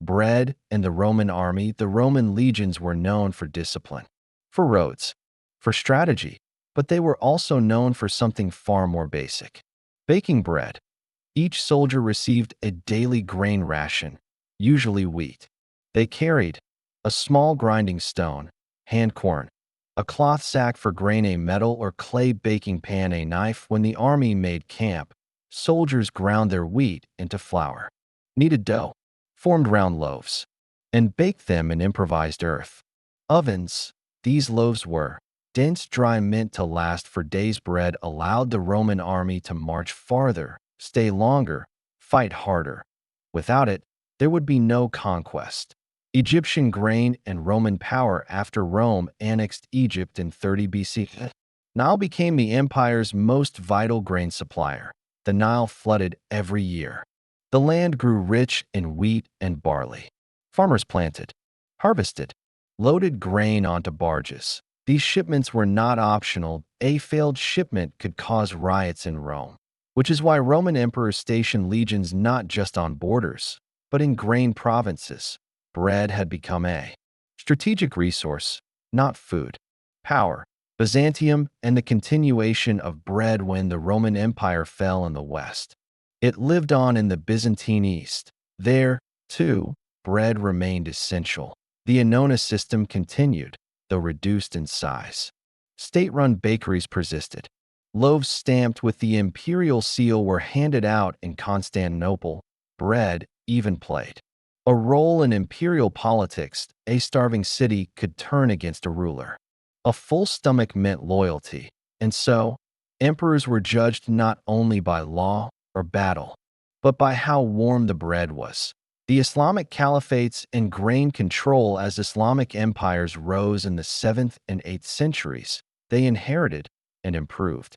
Bread and the Roman army. The Roman legions were known for discipline, for roads, for strategy, but they were also known for something far more basic: baking bread. Each soldier received a daily grain ration, usually wheat. They carried a small grinding stone, hand corn, a cloth sack for grain, a metal or clay baking pan, a knife. When the army made camp, soldiers ground their wheat into flour, kneaded dough, formed round loaves, and baked them in improvised earth ovens. These loaves were dense, dry, meant to last for days. Bread allowed the Roman army to march farther, stay longer, fight harder. Without it, there would be no conquest. Egyptian grain and Roman power. After Rome annexed Egypt in 30 BC, Nile became the empire's most vital grain supplier. The Nile flooded every year. The land grew rich in wheat and barley. Farmers planted, harvested, loaded grain onto barges. These shipments were not optional. A failed shipment could cause riots in Rome, which is why Roman emperors stationed legions not just on borders, but in grain provinces. Bread had become a strategic resource, not food. Power, Byzantium, and the continuation of bread. When the Roman Empire fell in the West, it lived on in the Byzantine East. There, too, bread remained essential. The Annona system continued, though reduced in size. State-run bakeries persisted. Loaves stamped with the imperial seal were handed out in Constantinople. Bread even played a role in imperial politics. A starving city could turn against a ruler. A full stomach meant loyalty, and so emperors were judged not only by law or battle, but by how warm the bread was. The Islamic caliphates and grain control as Islamic empires rose in the 7th and 8th centuries, they inherited and improved.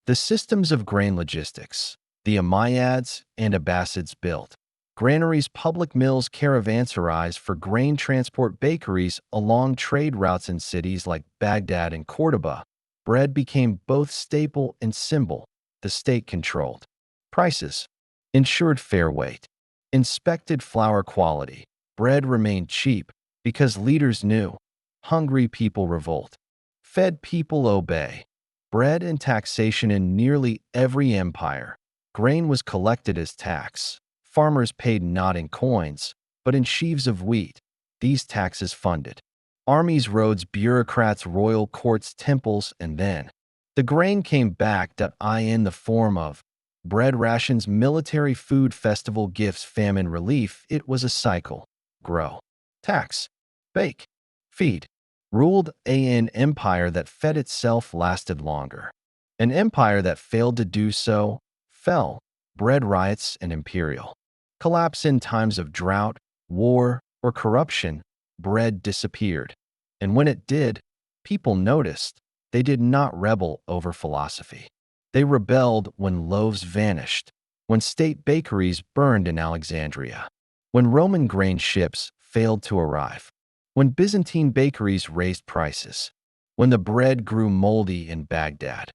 The systems of grain logistics, the Umayyads and Abbasids built. Granaries, public mills, caravanserais for grain transport, bakeries along trade routes in cities like Baghdad and Cordoba. Bread became both staple and symbol. The state controlled prices, ensured fair weight, inspected flour quality. Bread remained cheap because leaders knew hungry people revolt, fed people obey. Bread and taxation in nearly every empire. Grain was collected as tax. Farmers paid not in coins, but in sheaves of wheat. These taxes funded armies, roads, bureaucrats, royal courts, temples, and then the grain came back in the form of bread rations, military food, festival gifts, famine relief. It was a cycle. Grow, tax, bake, feed. Ruled an empire that fed itself lasted longer. An empire that failed to do so fell. Bread riots and imperial collapse in times of drought, war, or corruption. Bread disappeared. And when it did, people noticed. They did not rebel over philosophy. They rebelled when loaves vanished, when state bakeries burned in Alexandria, when Roman grain ships failed to arrive, when Byzantine bakeries raised prices, when the bread grew moldy in Baghdad.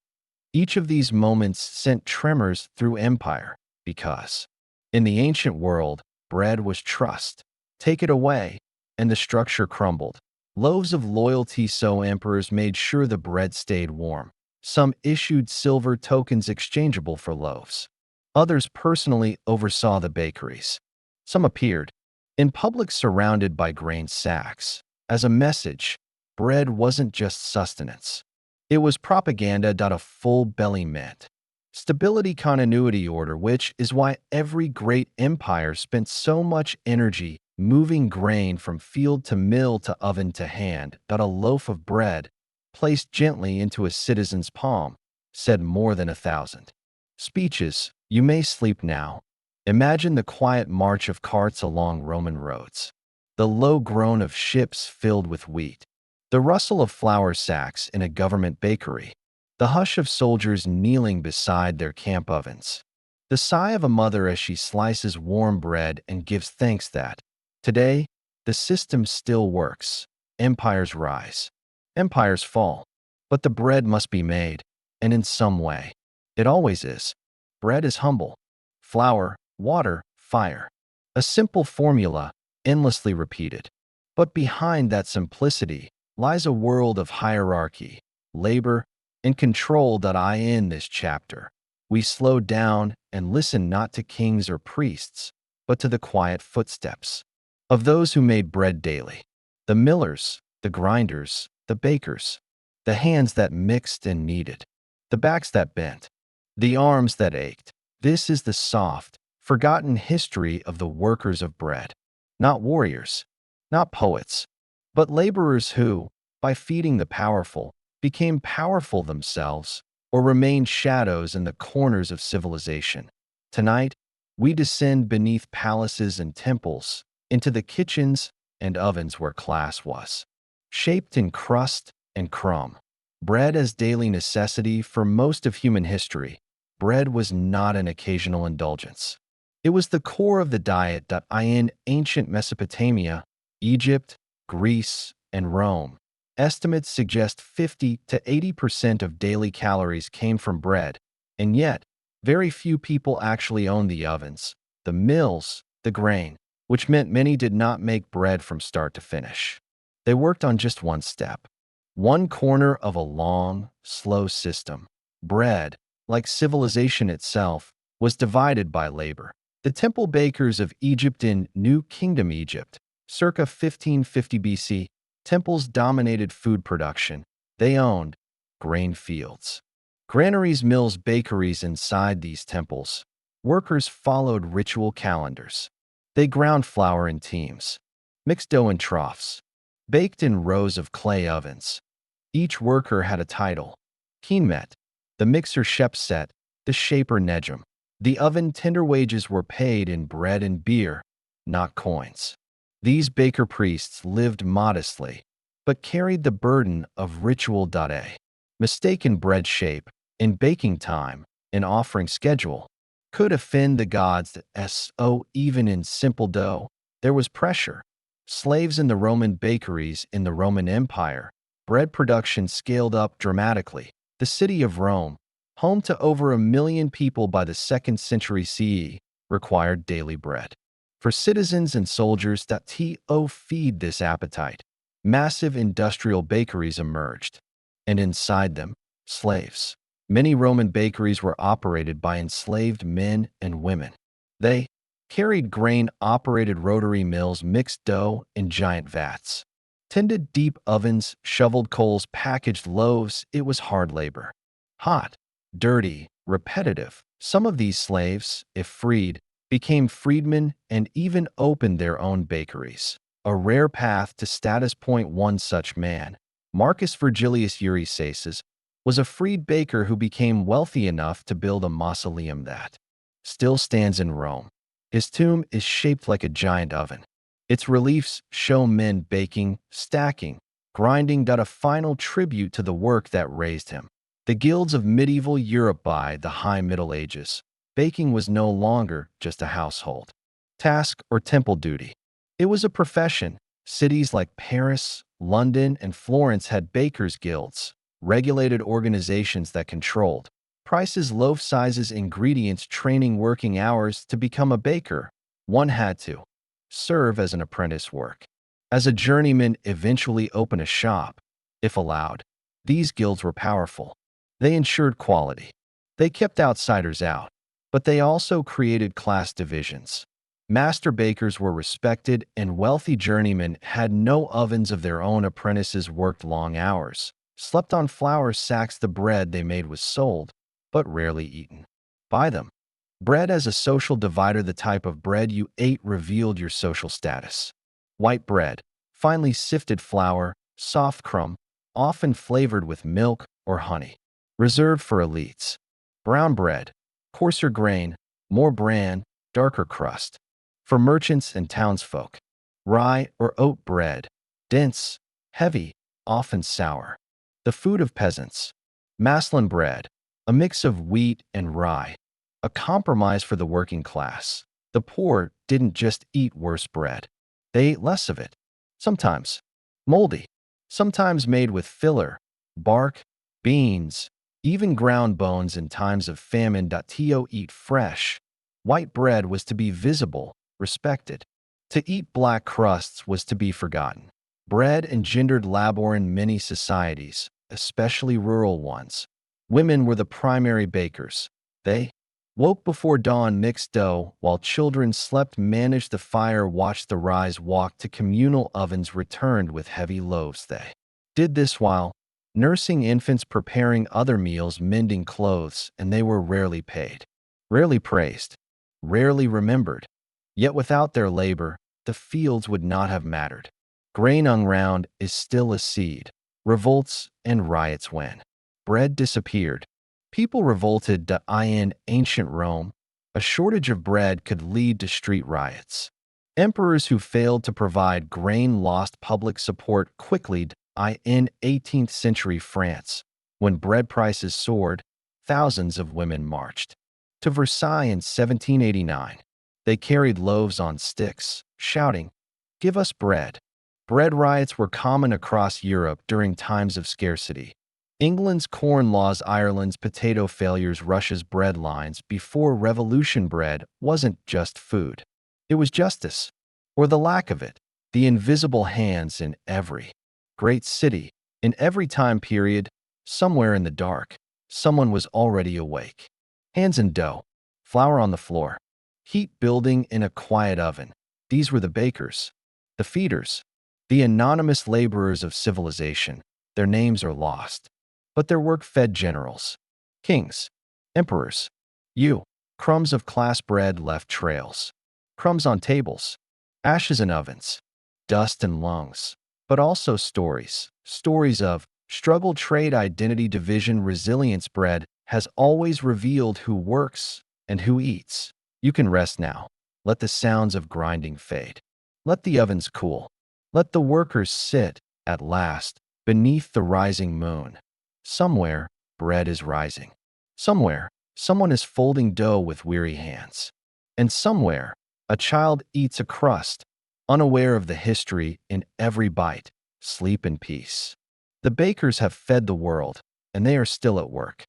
Each of these moments sent tremors through empire because, in the ancient world, bread was trust. Take it away, and the structure crumbled. Loaves of loyalty, so emperors made sure the bread stayed warm. Some issued silver tokens exchangeable for loaves. Others personally oversaw the bakeries. Some appeared in public surrounded by grain sacks. As a message, bread wasn't just sustenance. It was propaganda. A full belly meant stability, continuity, order, which is why every great empire spent so much energy moving grain from field to mill to oven to hand. A loaf of bread, placed gently into a citizen's palm, said more than 1,000 speeches. You may sleep now. Imagine the quiet march of carts along Roman roads, the low groan of ships filled with wheat, the rustle of flour sacks in a government bakery, the hush of soldiers kneeling beside their camp ovens, the sigh of a mother as she slices warm bread and gives thanks that, today, the system still works. Empires rise, empires fall, but the bread must be made, and in some way, it always is. Bread is humble. Flour, water, fire. A simple formula, endlessly repeated. But behind that simplicity lies a world of hierarchy, labor, and control. In this chapter, we slow down and listen not to kings or priests, but to the quiet footsteps of those who made bread daily. The millers, the grinders, the bakers, the hands that mixed and kneaded, the backs that bent, the arms that ached. This is the soft, forgotten history of the workers of bread. Not warriors, not poets, but laborers who, by feeding the powerful, became powerful themselves or remained shadows in the corners of civilization. Tonight, we descend beneath palaces and temples into the kitchens and ovens where class was shaped in crust and crumb. Bread as daily necessity for most of human history. Bread was not an occasional indulgence. It was the core of the diet. In ancient Mesopotamia, Egypt, Greece, and Rome, estimates suggest 50 to 80% of daily calories came from bread, and yet, very few people actually owned the ovens, the mills, the grain, which meant many did not make bread from start to finish. They worked on just one step, one corner of a long, slow system. Bread, like civilization itself, was divided by labor. The temple bakers of Egypt in New Kingdom Egypt, circa 1550 BC, temples dominated food production. They owned grain fields, granaries, mills, bakeries inside these temples. Workers followed ritual calendars. They ground flour in teams, mixed dough in troughs, baked in rows of clay ovens. Each worker had a title: Keenmet, the mixer Shepset, the shaper Nejum. The oven tender wages were paid in bread and beer, not coins. These baker priests lived modestly, but carried the burden of ritual. Mistaken bread shape, in baking time, in offering schedule, could offend the gods. Even in simple dough, there was pressure. Slaves in the Roman bakeries in the Roman Empire, bread production scaled up dramatically. The city of Rome, home to over 1 million people by the 2nd century CE, required daily bread. For citizens and soldiers to feed this appetite, massive industrial bakeries emerged, and inside them, slaves. Many Roman bakeries were operated by enslaved men and women. They carried grain-operated rotary mills, mixed dough in giant vats, tended deep ovens, shoveled coals, packaged loaves. It was hard labor. Hot, dirty, repetitive. Some of these slaves, if freed, became freedmen and even opened their own bakeries. A rare path to status. One such man, Marcus Virgilius Eurysaces, was a freed baker who became wealthy enough to build a mausoleum that still stands in Rome. His tomb is shaped like a giant oven. Its reliefs show men baking, stacking, grinding. A final tribute to the work that raised him. The guilds of medieval Europe. By the High Middle Ages, baking was no longer just a household task or temple duty. It was a profession. Cities like Paris, London, and Florence had bakers' guilds, regulated organizations that controlled prices, loaf sizes, ingredients, training, working hours. To become a baker, one had to serve as an apprentice, work as a journeyman, eventually open a shop, if allowed. These guilds were powerful. They ensured quality. They kept outsiders out, but they also created class divisions. Master bakers were respected, and wealthy journeymen had no ovens of their own. Apprentices worked long hours, slept on flour sacks. The bread they made was sold, but rarely eaten by them. Bread as a social divider. The type of bread you ate revealed your social status. White bread, finely sifted flour, soft crumb, often flavored with milk or honey, reserved for elites. Brown bread, coarser grain, more bran, darker crust, for merchants and townsfolk. Rye or oat bread, dense, heavy, often sour, the food of peasants. Maslin bread, a mix of wheat and rye, a compromise for the working class. The poor didn't just eat worse bread. They ate less of it. Sometimes moldy, sometimes made with filler, bark, beans, even ground bones. In times of famine. To eat fresh, white bread was to be visible, respected. To eat black crusts was to be forgotten. Bread engendered labor in many societies, especially rural ones. Women were the primary bakers. They woke before dawn, mixed dough, while children slept, managed the fire, watched the rise, walked to communal ovens, returned with heavy loaves. They did this while nursing infants, preparing other meals, mending clothes, and they were rarely paid, rarely praised, rarely remembered. Yet without their labor, the fields would not have mattered. Grain unground is still a seed. Revolts and riots. When bread disappeared, people revolted. In ancient Rome, a shortage of bread could lead to street riots. Emperors who failed to provide grain lost public support quickly. In 18th century France, when bread prices soared, thousands of women marched to Versailles in 1789. They carried loaves on sticks, shouting, "Give us bread." Bread riots were common across Europe during times of scarcity. England's corn laws, Ireland's potato failures, Russia's bread lines. Before revolution, bread wasn't just food. It was justice, or the lack of it. The invisible hands in every great city, in every time period, somewhere in the dark, someone was already awake. Hands in dough, flour on the floor, heat building in a quiet oven. These were the bakers, the feeders, the anonymous laborers of civilization. Their names are lost, but their work fed generals, kings, emperors. Crumbs of class bread left trails, crumbs on tables, ashes in ovens, dust in lungs, but also stories of struggle, trade, identity, division, resilience. Bread has always revealed who works And who eats? You can rest now. Let the sounds of grinding fade. Let the ovens cool. Let the workers sit, at last, beneath the rising moon. Somewhere, bread is rising. Somewhere, someone is folding dough with weary hands. And somewhere, a child eats a crust, unaware of the history in every bite. Sleep in peace. The bakers have fed the world, and they are still at work.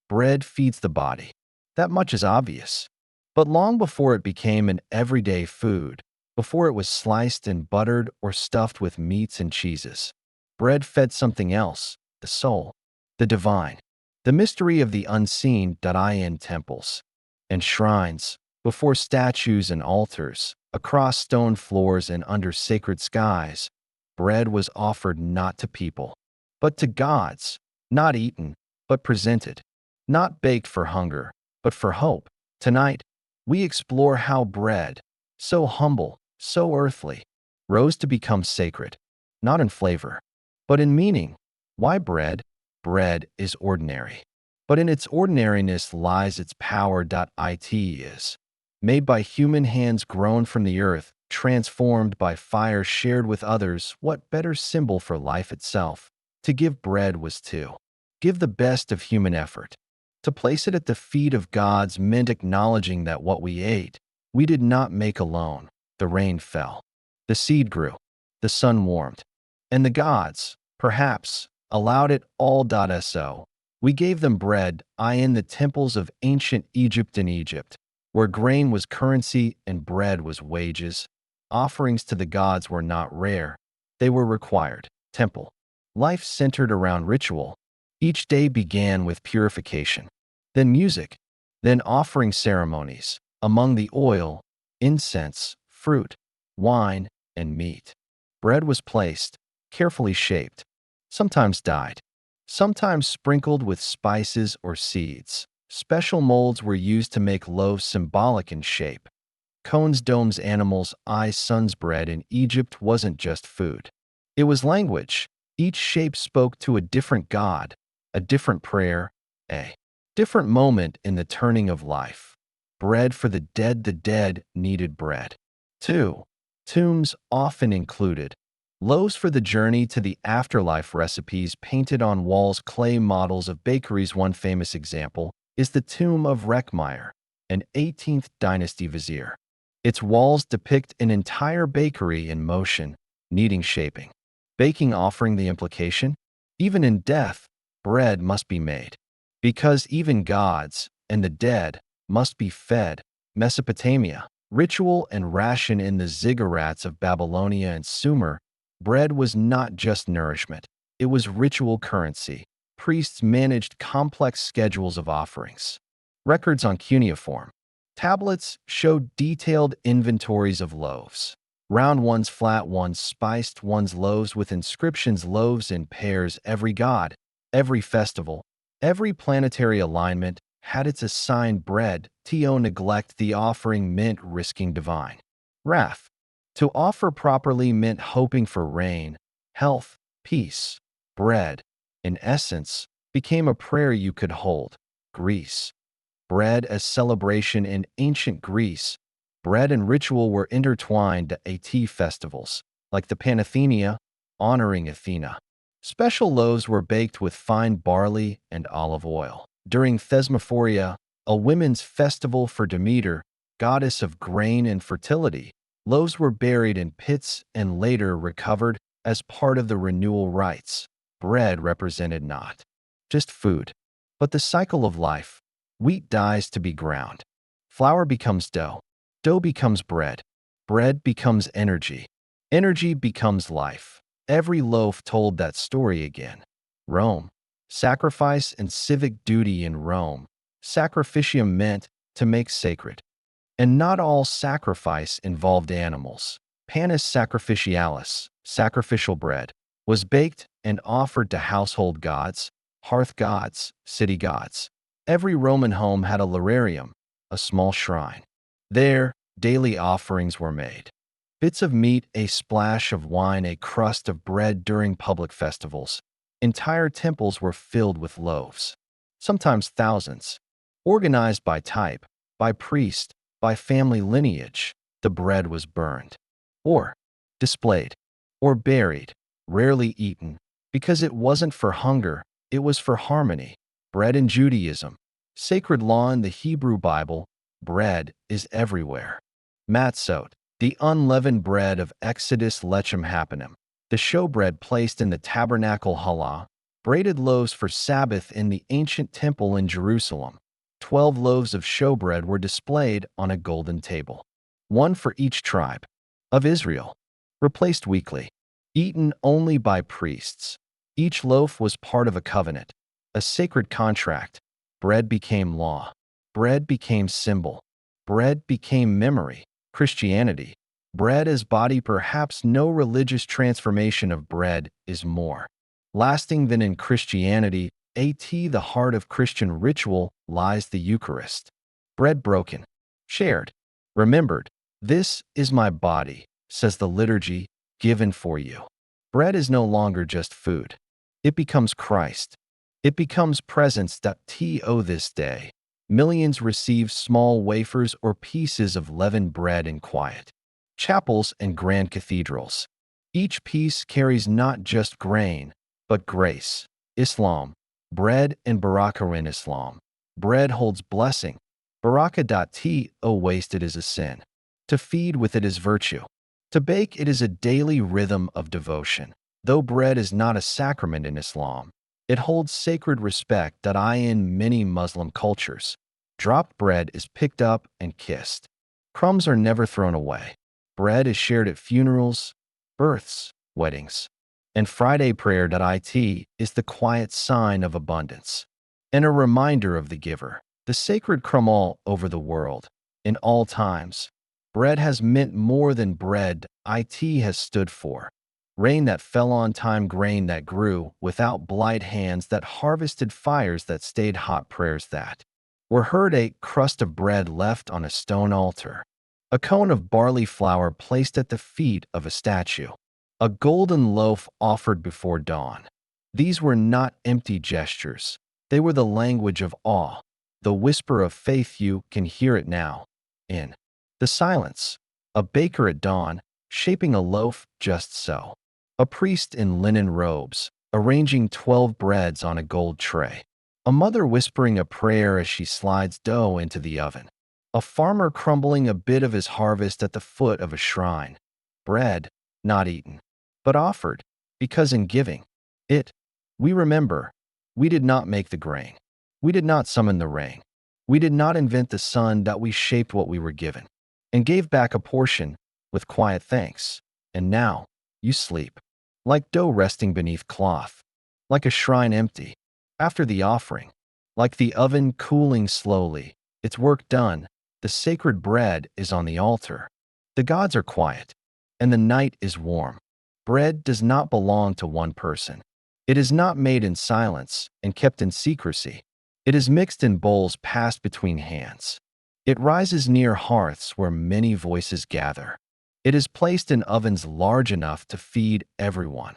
Bread feeds the body. That much is obvious. But long before it became an everyday food, before it was sliced and buttered or stuffed with meats and cheeses, bread fed something else, the soul, the divine, the mystery of the unseen. In temples and shrines, before statues and altars, across stone floors and under sacred skies, bread was offered not to people, but to gods, not eaten, but presented, not baked for hunger, but for hope. Tonight, we explore how bread, so humble, so earthly, rose to become sacred, not in flavor, but in meaning. Why bread? Bread is ordinary. But in its ordinariness lies its power. It is made by human hands, grown from the earth, transformed by fire, shared with others. What better symbol for life itself? To give bread was to give the best of human effort. To place it at the feet of gods meant acknowledging that what we ate, we did not make alone. The rain fell, the seed grew, the sun warmed, and the gods, perhaps, allowed it all. So we gave them bread. In the temples of ancient Egypt, where grain was currency and bread was wages, offerings to the gods were not rare, they were required. Temple life centered around ritual. Each day began with purification, then music, then offering ceremonies. Among the oil, incense, fruit, wine, and meat, bread was placed, carefully shaped, sometimes dyed, sometimes sprinkled with spices or seeds. Special molds were used to make loaves symbolic in shape. Cones, domes, animals, eyes, suns. Bread in Egypt wasn't just food. It was language. Each shape spoke to a different god, a different prayer, a different moment in the turning of life. Bread for the dead needed bread. 2. Tombs often included loaves for the journey to the afterlife. Recipes painted on walls, clay models of bakeries. One famous example is the tomb of Rekhmire, an 18th dynasty vizier. Its walls depict an entire bakery in motion, needing shaping. Baking offering the implication, even in death, bread must be made. Because even gods and the dead must be fed. Mesopotamia, ritual and ration in the ziggurats of Babylonia and Sumer, bread was not just nourishment, it was ritual currency. Priests managed complex schedules of offerings. Records on cuneiform tablets showed detailed inventories of loaves. Round ones, flat ones, spiced ones, loaves with inscriptions, loaves in pairs. Every god, every festival, every planetary alignment had its assigned bread. To neglect the offering meant risking divine wrath. To offer properly meant hoping for rain, health, peace. Bread, in essence, became a prayer you could hold. Greece. Bread as celebration in ancient Greece. Bread and ritual were intertwined at festivals, like the Panathenea, honoring Athena. Special loaves were baked with fine barley and olive oil. During Thesmophoria, a women's festival for Demeter, goddess of grain and fertility, loaves were buried in pits and later recovered as part of the renewal rites. Bread represented not just food, but the cycle of life. Wheat dies to be ground. Flour becomes dough. Dough becomes bread. Bread becomes energy. Energy becomes life. Every loaf told that story again. Rome. Sacrifice and civic duty in Rome. Sacrificium meant to make sacred. And not all sacrifice involved animals. Panis sacrificialis, sacrificial bread, was baked and offered to household gods, hearth gods, city gods. Every Roman home had a lararium, a small shrine. There, daily offerings were made. Bits of meat, a splash of wine, a crust of bread during public festivals. Entire temples were filled with loaves, sometimes thousands. Organized by type, by priest, by family lineage, the bread was burned, or displayed, or buried, rarely eaten, because it wasn't for hunger, it was for harmony. Bread in Judaism, sacred law in the Hebrew Bible, bread is everywhere. Matzot, the unleavened bread of Exodus Lechem Hapanim, the showbread placed in the tabernacle Halah, braided loaves for Sabbath in the ancient temple in Jerusalem. 12 loaves of showbread were displayed on a golden table, one for each tribe of Israel, replaced weekly, eaten only by priests. Each loaf was part of a covenant, a sacred contract. Bread became law. Bread became symbol. Bread became memory. Christianity, bread as body. Perhaps no religious transformation of bread is more lasting than in Christianity. The heart of Christian ritual lies the Eucharist. Bread broken, shared, remembered. This is my body, says the liturgy, given for you. Bread is no longer just food. It becomes Christ. It becomes presence. This day, millions receive small wafers or pieces of leavened bread in quiet chapels and grand cathedrals. Each piece carries not just grain, but grace. Islam, bread and barakah in Islam. Bread holds blessing. Barakah. Wasted is a sin. To feed with it is virtue. To bake it is a daily rhythm of devotion. Though bread is not a sacrament in Islam, it holds sacred respect. In many Muslim cultures, dropped bread is picked up and kissed. Crumbs are never thrown away. Bread is shared at funerals, births, weddings, and Friday prayer. Is the quiet sign of abundance and a reminder of the giver. The sacred crumb all over the world, in all times. Bread has meant more than bread. It has stood for rain that fell on time, grain that grew without blight, hands that harvested, fires that stayed hot, prayers that were heard, a crust of bread left on a stone altar, a cone of barley flour placed at the feet of a statue, a golden loaf offered before dawn. These were not empty gestures. They were the language of awe, the whisper of faith. You can hear it now, in the silence. A baker at dawn, shaping a loaf just so. A priest in linen robes, arranging 12 breads on a gold tray. A mother whispering a prayer as she slides dough into the oven. A farmer crumbling a bit of his harvest at the foot of a shrine. Bread, not eaten, but offered, because in giving it, we remember, we did not make the grain. We did not summon the rain. We did not invent the sun. We shaped what we were given and gave back a portion with quiet thanks. And now you sleep, like dough resting beneath cloth, like a shrine empty after the offering, like the oven cooling slowly, its work done. The sacred bread is on the altar. The gods are quiet, and the night is warm. Bread does not belong to one person. It is not made in silence and kept in secrecy. It is mixed in bowls passed between hands. It rises near hearths where many voices gather. It is placed in ovens large enough to feed everyone.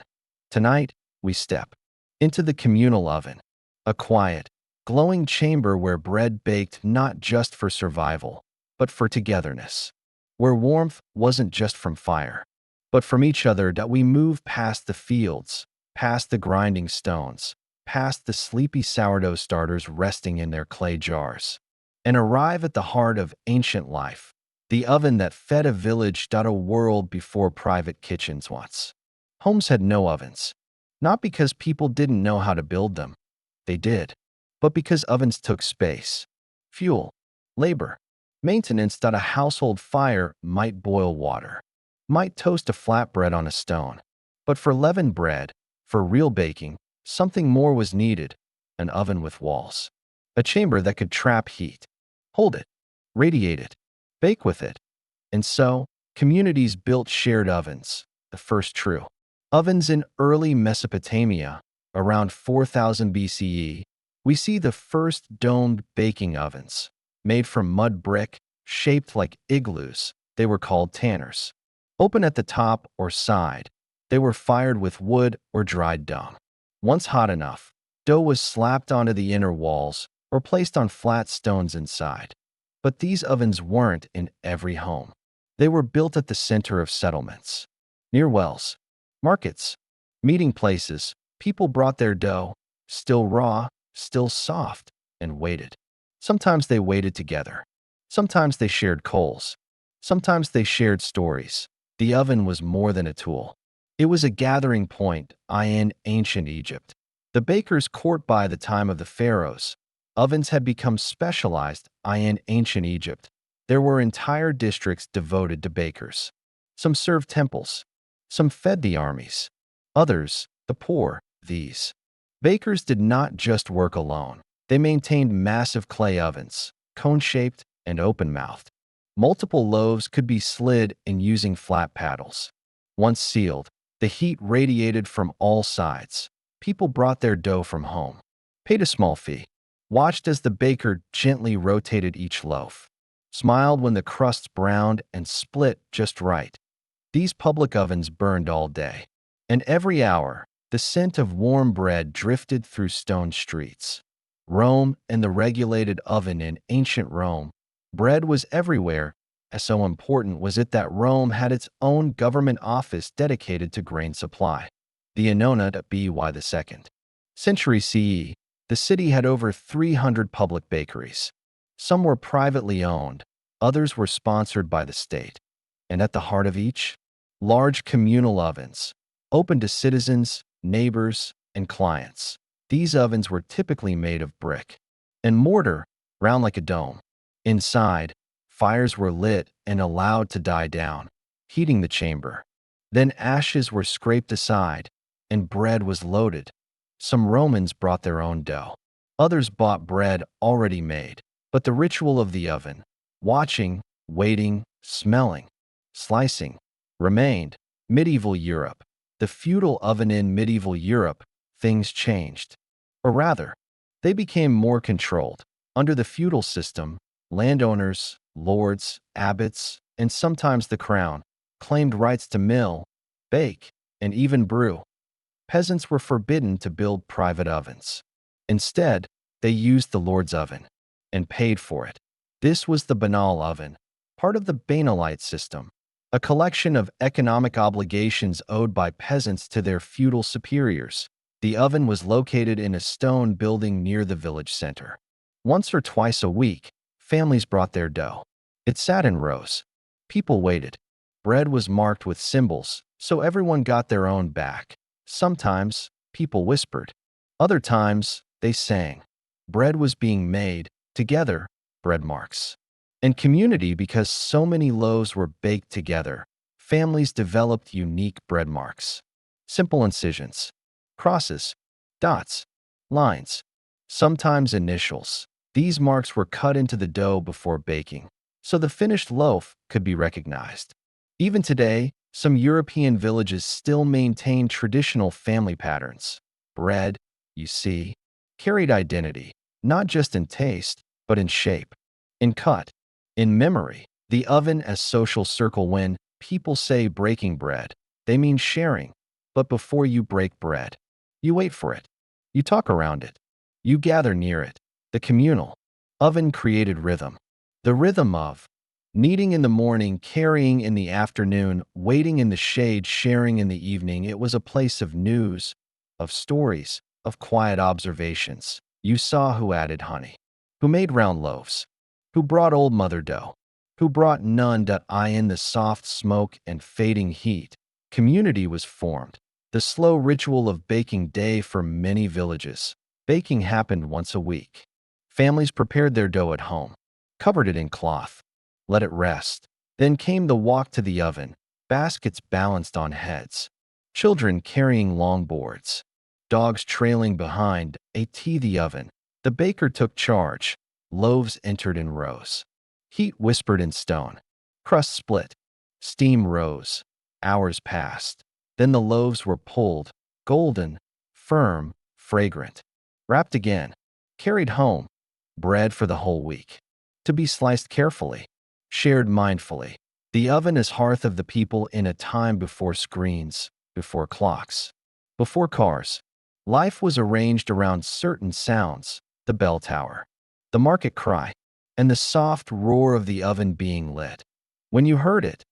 Tonight, we step into the communal oven, a quiet, glowing chamber where bread baked not just for survival, but for togetherness, where warmth wasn't just from fire, but from each other. We move past the fields, past the grinding stones, past the sleepy sourdough starters resting in their clay jars, and arrive at the heart of ancient life, the oven that fed a village. A world before private kitchens once. Homes had no ovens, not because people didn't know how to build them. They did, but because ovens took space, fuel, labor, maintenance. A household fire might boil water, might toast a flatbread on a stone, but for leavened bread, for real baking, something more was needed: an oven with walls, a chamber that could trap heat, hold it, radiate it, bake with it. And so, communities built shared ovens, the first true ovens in early Mesopotamia, around 4000 BCE. We see the first domed baking ovens, made from mud brick, shaped like igloos. They were called tanners. Open at the top or side, they were fired with wood or dried dung. Once hot enough, dough was slapped onto the inner walls or placed on flat stones inside. But these ovens weren't in every home. They were built at the center of settlements. Near wells, markets, meeting places, people brought their dough, still raw, still soft, and waited. Sometimes they waited together. Sometimes they shared coals. Sometimes they shared stories. The oven was more than a tool. It was a gathering point in ancient Egypt. The baker's court by the time of the pharaohs. Ovens had become specialized in ancient Egypt. There were entire districts devoted to bakers. Some served temples. Some fed the armies. Others, the poor. These bakers did not just work alone. They maintained massive clay ovens, cone-shaped and open-mouthed. Multiple loaves could be slid in using flat paddles. Once sealed, the heat radiated from all sides. People brought their dough from home, paid a small fee, watched as the baker gently rotated each loaf, smiled when the crusts browned and split just right. These public ovens burned all day, and every hour, the scent of warm bread drifted through stone streets. Rome and the regulated oven in ancient Rome. Bread was everywhere, as so important was it that Rome had its own government office dedicated to grain supply. The Annona by the 2nd century CE, the city had over 300 public bakeries. Some were privately owned, others were sponsored by the state. And at the heart of each, large communal ovens, open to citizens, neighbors, and clients. These ovens were typically made of brick and mortar, round like a dome. Inside, fires were lit and allowed to die down, heating the chamber. Then ashes were scraped aside, and bread was loaded. Some Romans brought their own dough. Others bought bread already made. But the ritual of the oven, watching, waiting, smelling, slicing, remained. Medieval Europe. The feudal oven in medieval Europe, things changed. Or rather, they became more controlled. Under the feudal system, landowners, lords, abbots, and sometimes the crown claimed rights to mill, bake, and even brew. Peasants were forbidden to build private ovens. Instead, they used the lord's oven and paid for it. This was the banal oven, part of the banalite system, a collection of economic obligations owed by peasants to their feudal superiors. The oven was located in a stone building near the village center. Once or twice a week, families brought their dough. It sat in rows. People waited. Bread was marked with symbols, so everyone got their own back. Sometimes, people whispered. Other times, they sang. Bread was being made, together, bread marks. And community, because so many loaves were baked together, families developed unique bread marks. Simple incisions, crosses, dots, lines, sometimes initials. These marks were cut into the dough before baking, so the finished loaf could be recognized. Even today, some European villages still maintain traditional family patterns. Bread, you see, carried identity, not just in taste, but in shape, in cut, in memory. The oven as social circle. When people say breaking bread, they mean sharing. But before you break bread, you wait for it. You talk around it. You gather near it. The communal oven created rhythm. The rhythm of kneading in the morning, carrying in the afternoon, waiting in the shade, sharing in the evening. It was a place of news, of stories, of quiet observations. You saw who added honey, who made round loaves, who brought old mother dough, who brought none. In the soft smoke and fading heat, community was formed. The slow ritual of baking day for many villages. Baking happened once a week. Families prepared their dough at home, covered it in cloth, let it rest. Then came the walk to the oven, baskets balanced on heads, children carrying long boards, dogs trailing behind. The oven. The baker took charge. Loaves entered in rows. Heat whispered in stone. Crust split. Steam rose. Hours passed. Then the loaves were pulled, golden, firm, fragrant. Wrapped again. Carried home. Bread for the whole week. To be sliced carefully. Shared mindfully. The oven is hearth of the people in a time before screens, before clocks, before cars. Life was arranged around certain sounds, the bell tower, the market cry, and the soft roar of the oven being lit. When you heard it,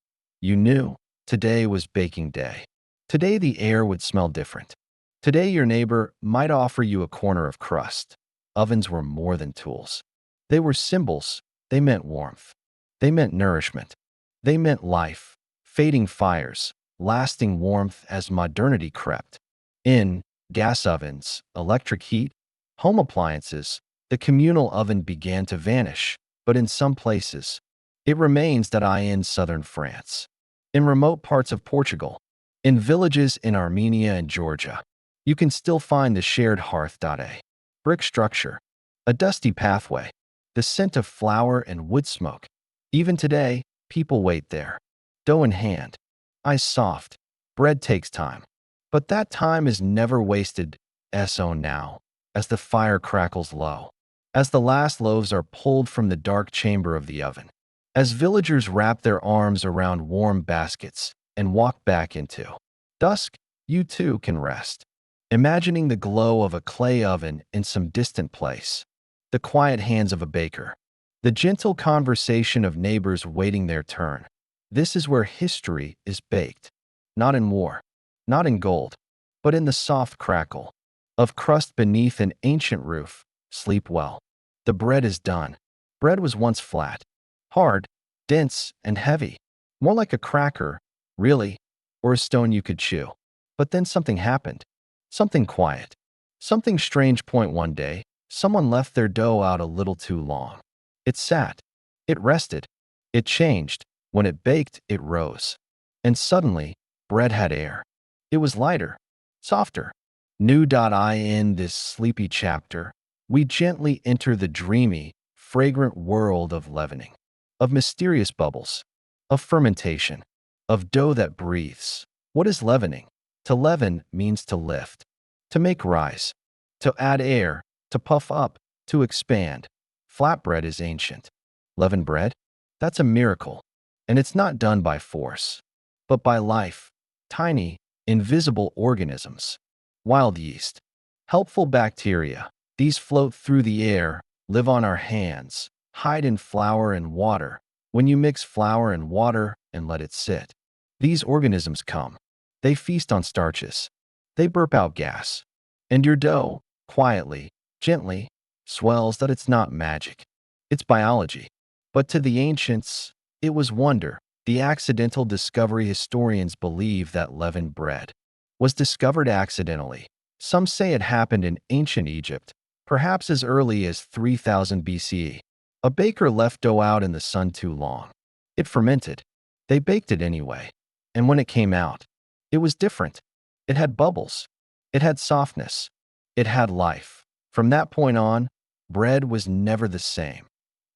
you knew today was baking day. Today the air would smell different. Today your neighbor might offer you a corner of crust. Ovens were more than tools. They were symbols. They meant warmth. They meant nourishment. They meant life, fading fires, lasting warmth as modernity crept in. Gas ovens, electric heat, home appliances, the communal oven began to vanish, but in some places, it remains that in southern France, in remote parts of Portugal, in villages in Armenia and Georgia, you can still find the shared hearth. A brick structure, a dusty pathway, the scent of flour and wood smoke. Even today, people wait there, dough in hand, eyes soft. Bread takes time, but that time is never wasted. So now, as the fire crackles low, as the last loaves are pulled from the dark chamber of the oven, as villagers wrap their arms around warm baskets and walk back into dusk, you too can rest, imagining the glow of a clay oven in some distant place, the quiet hands of a baker, the gentle conversation of neighbors waiting their turn. This is where history is baked, not in war, not in gold, but in the soft crackle of crust beneath an ancient roof. Sleep well. The bread is done. Bread was once flat, hard, dense, and heavy, more like a cracker, really, or a stone you could chew. But then something happened, something quiet, something strange. One day, someone left their dough out a little too long. It sat, it rested, it changed. When it baked, it rose. And suddenly, bread had air. It was lighter, softer. New. In this sleepy chapter, we gently enter the dreamy, fragrant world of leavening, of mysterious bubbles, of fermentation, of dough that breathes. What is leavening? To leaven means to lift, to make rise, to add air, to puff up, to expand. Flatbread is ancient. Leavened bread? That's a miracle. And it's not done by force, but by life, tiny, invisible organisms. Wild yeast, helpful bacteria. These float through the air, live on our hands, hide in flour and water. When you mix flour and water and let it sit, these organisms come. They feast on starches. They burp out gas. And your dough, quietly, gently, swells. That it's not magic. It's biology. But to the ancients, it was wonder. The accidental discovery. Historians believe that leavened bread was discovered accidentally. Some say it happened in ancient Egypt, perhaps as early as 3000 BCE. A baker left dough out in the sun too long. It fermented. They baked it anyway. And when it came out, it was different. It had bubbles. It had softness. It had life. From that point on, bread was never the same.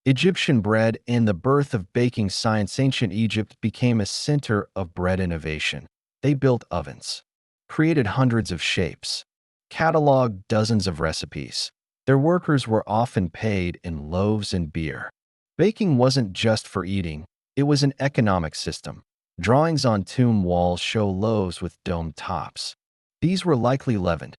Egyptian bread and the birth of baking science. Ancient Egypt became a center of bread innovation. They built ovens, created hundreds of shapes, cataloged dozens of recipes. Their workers were often paid in loaves and beer. Baking wasn't just for eating, it was an economic system. Drawings on tomb walls show loaves with domed tops. These were likely leavened.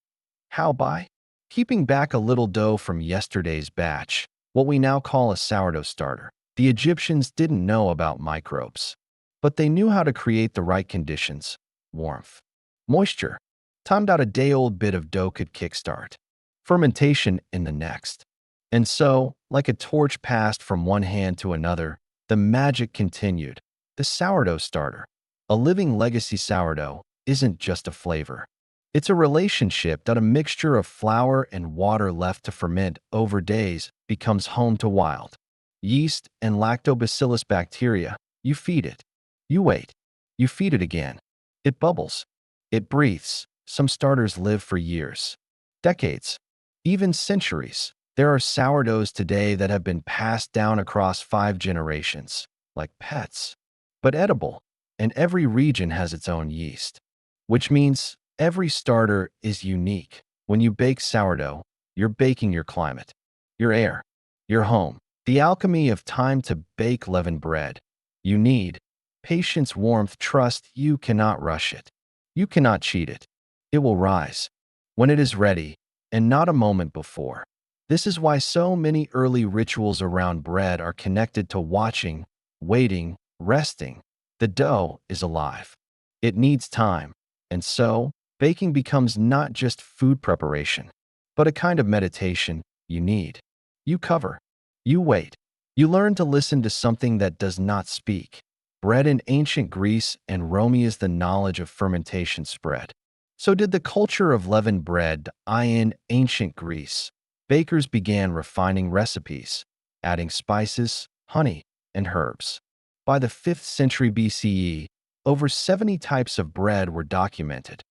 How by? Keeping back a little dough from yesterday's batch, what we now call a sourdough starter. The Egyptians didn't know about microbes, but they knew how to create the right conditions: warmth, moisture. Timed out a day-old bit of dough could kickstart fermentation in the next. And so, like a torch passed from one hand to another, the magic continued. The sourdough starter, a living legacy. Sourdough isn't just a flavor. It's a relationship. That a mixture of flour and water left to ferment over days becomes home to wild yeast and lactobacillus bacteria. You feed it. You wait. You feed it again. It bubbles. It breathes. Some starters live for years, decades, even centuries. There are sourdoughs today that have been passed down across 5 generations, like pets, but edible, and every region has its own yeast, which means every starter is unique. When you bake sourdough, you're baking your climate, your air, your home. The alchemy of time to bake leavened bread. You need patience, warmth, trust. You cannot rush it. You cannot cheat it. It will rise when it is ready, and not a moment before. This is why so many early rituals around bread are connected to watching, waiting, resting. The dough is alive. It needs time. And so, baking becomes not just food preparation, but a kind of meditation you need. You cover. You wait. You learn to listen to something that does not speak. Bread in ancient Greece and Rome is the knowledge of fermentation spread. So did the culture of leavened bread in ancient Greece. Bakers began refining recipes, adding spices, honey, and herbs. By the 5th century BCE, over 70 types of bread were documented.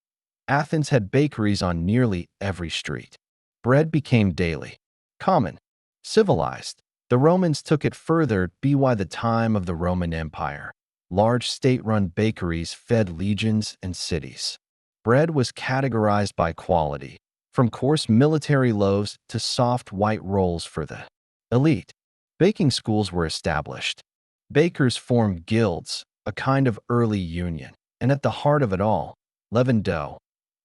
Athens had bakeries on nearly every street. Bread became daily, common, civilized. The Romans took it further by the time of the Roman Empire. Large state-run bakeries fed legions and cities. Bread was categorized by quality, from coarse military loaves to soft white rolls for the elite. Baking schools were established. Bakers formed guilds, a kind of early union. And at the heart of it all, leavened dough.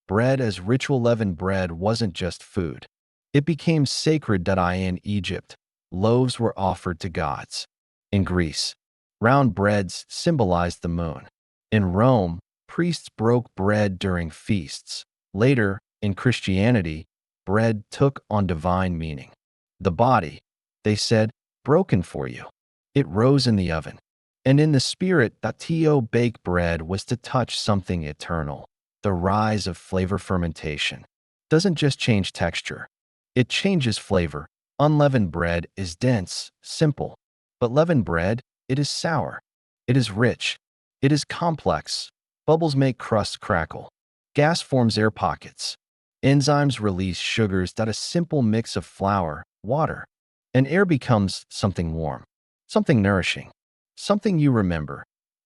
Bread as ritual. Leavened bread wasn't just food. It became sacred. In Egypt, loaves were offered to gods. In Greece, round breads symbolized the moon. In Rome, priests broke bread during feasts. Later, in Christianity, bread took on divine meaning. The body, they said, broken for you. It rose in the oven. And in the spirit, to bake bread was to touch something eternal. The rise of flavor. Fermentation doesn't just change texture, it changes flavor. Unleavened bread is dense, simple, but leavened bread, it is sour. It is rich. It is complex. Bubbles make crusts crackle. Gas forms air pockets. Enzymes release sugars. A simple mix of flour, water, and air becomes something warm, something nourishing, something you remember.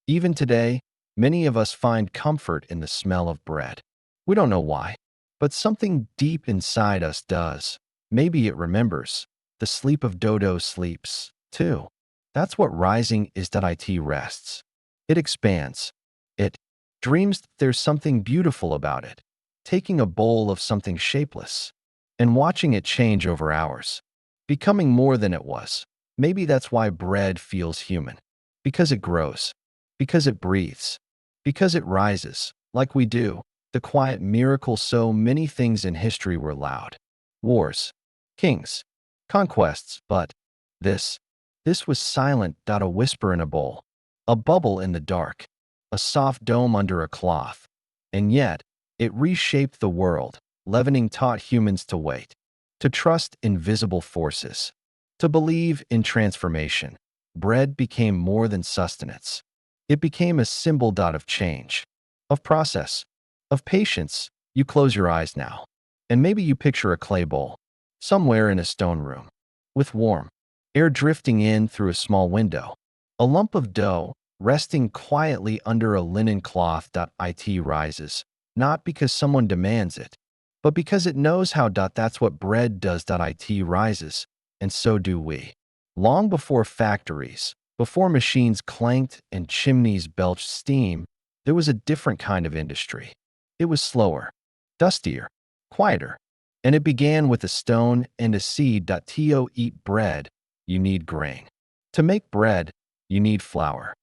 Even today, many of us find comfort in the smell of bread. We don't know why, but something deep inside us does. Maybe it remembers. The sleep of Dodo sleeps, too. That's what rising is. It rests. It expands. It dreams. There's something beautiful about it. Taking a bowl of something shapeless and watching it change over hours, becoming more than it was. Maybe that's why bread feels human. Because it grows. Because it breathes. Because it rises, like we do. The quiet miracle. So many things in history were loud. Wars, kings, conquests, but this, this was silent. A whisper in a bowl, a bubble in the dark, a soft dome under a cloth. And yet, it reshaped the world. Leavening taught humans to wait, to trust invisible forces, to believe in transformation. Bread became more than sustenance. It became a symbol. Of change, of process, of patience. You close your eyes now, and maybe you picture a clay bowl, somewhere in a stone room, with warm air drifting in through a small window, a lump of dough resting quietly under a linen cloth. It rises, not because someone demands it, but because it knows how. That's what bread does. It rises, and so do we. Long before factories, before machines clanked and chimneys belched steam, there was a different kind of industry. It was slower, dustier, quieter, and it began with a stone and a seed. To eat bread, you need grain. To make bread, you need flour.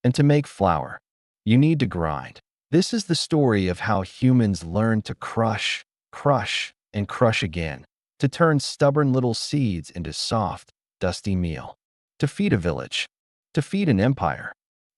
And to make flour, you need to grind. This is the story of how humans learned to crush, and crush again, to turn stubborn little seeds into soft, dusty meal, to feed a village, to feed an empire,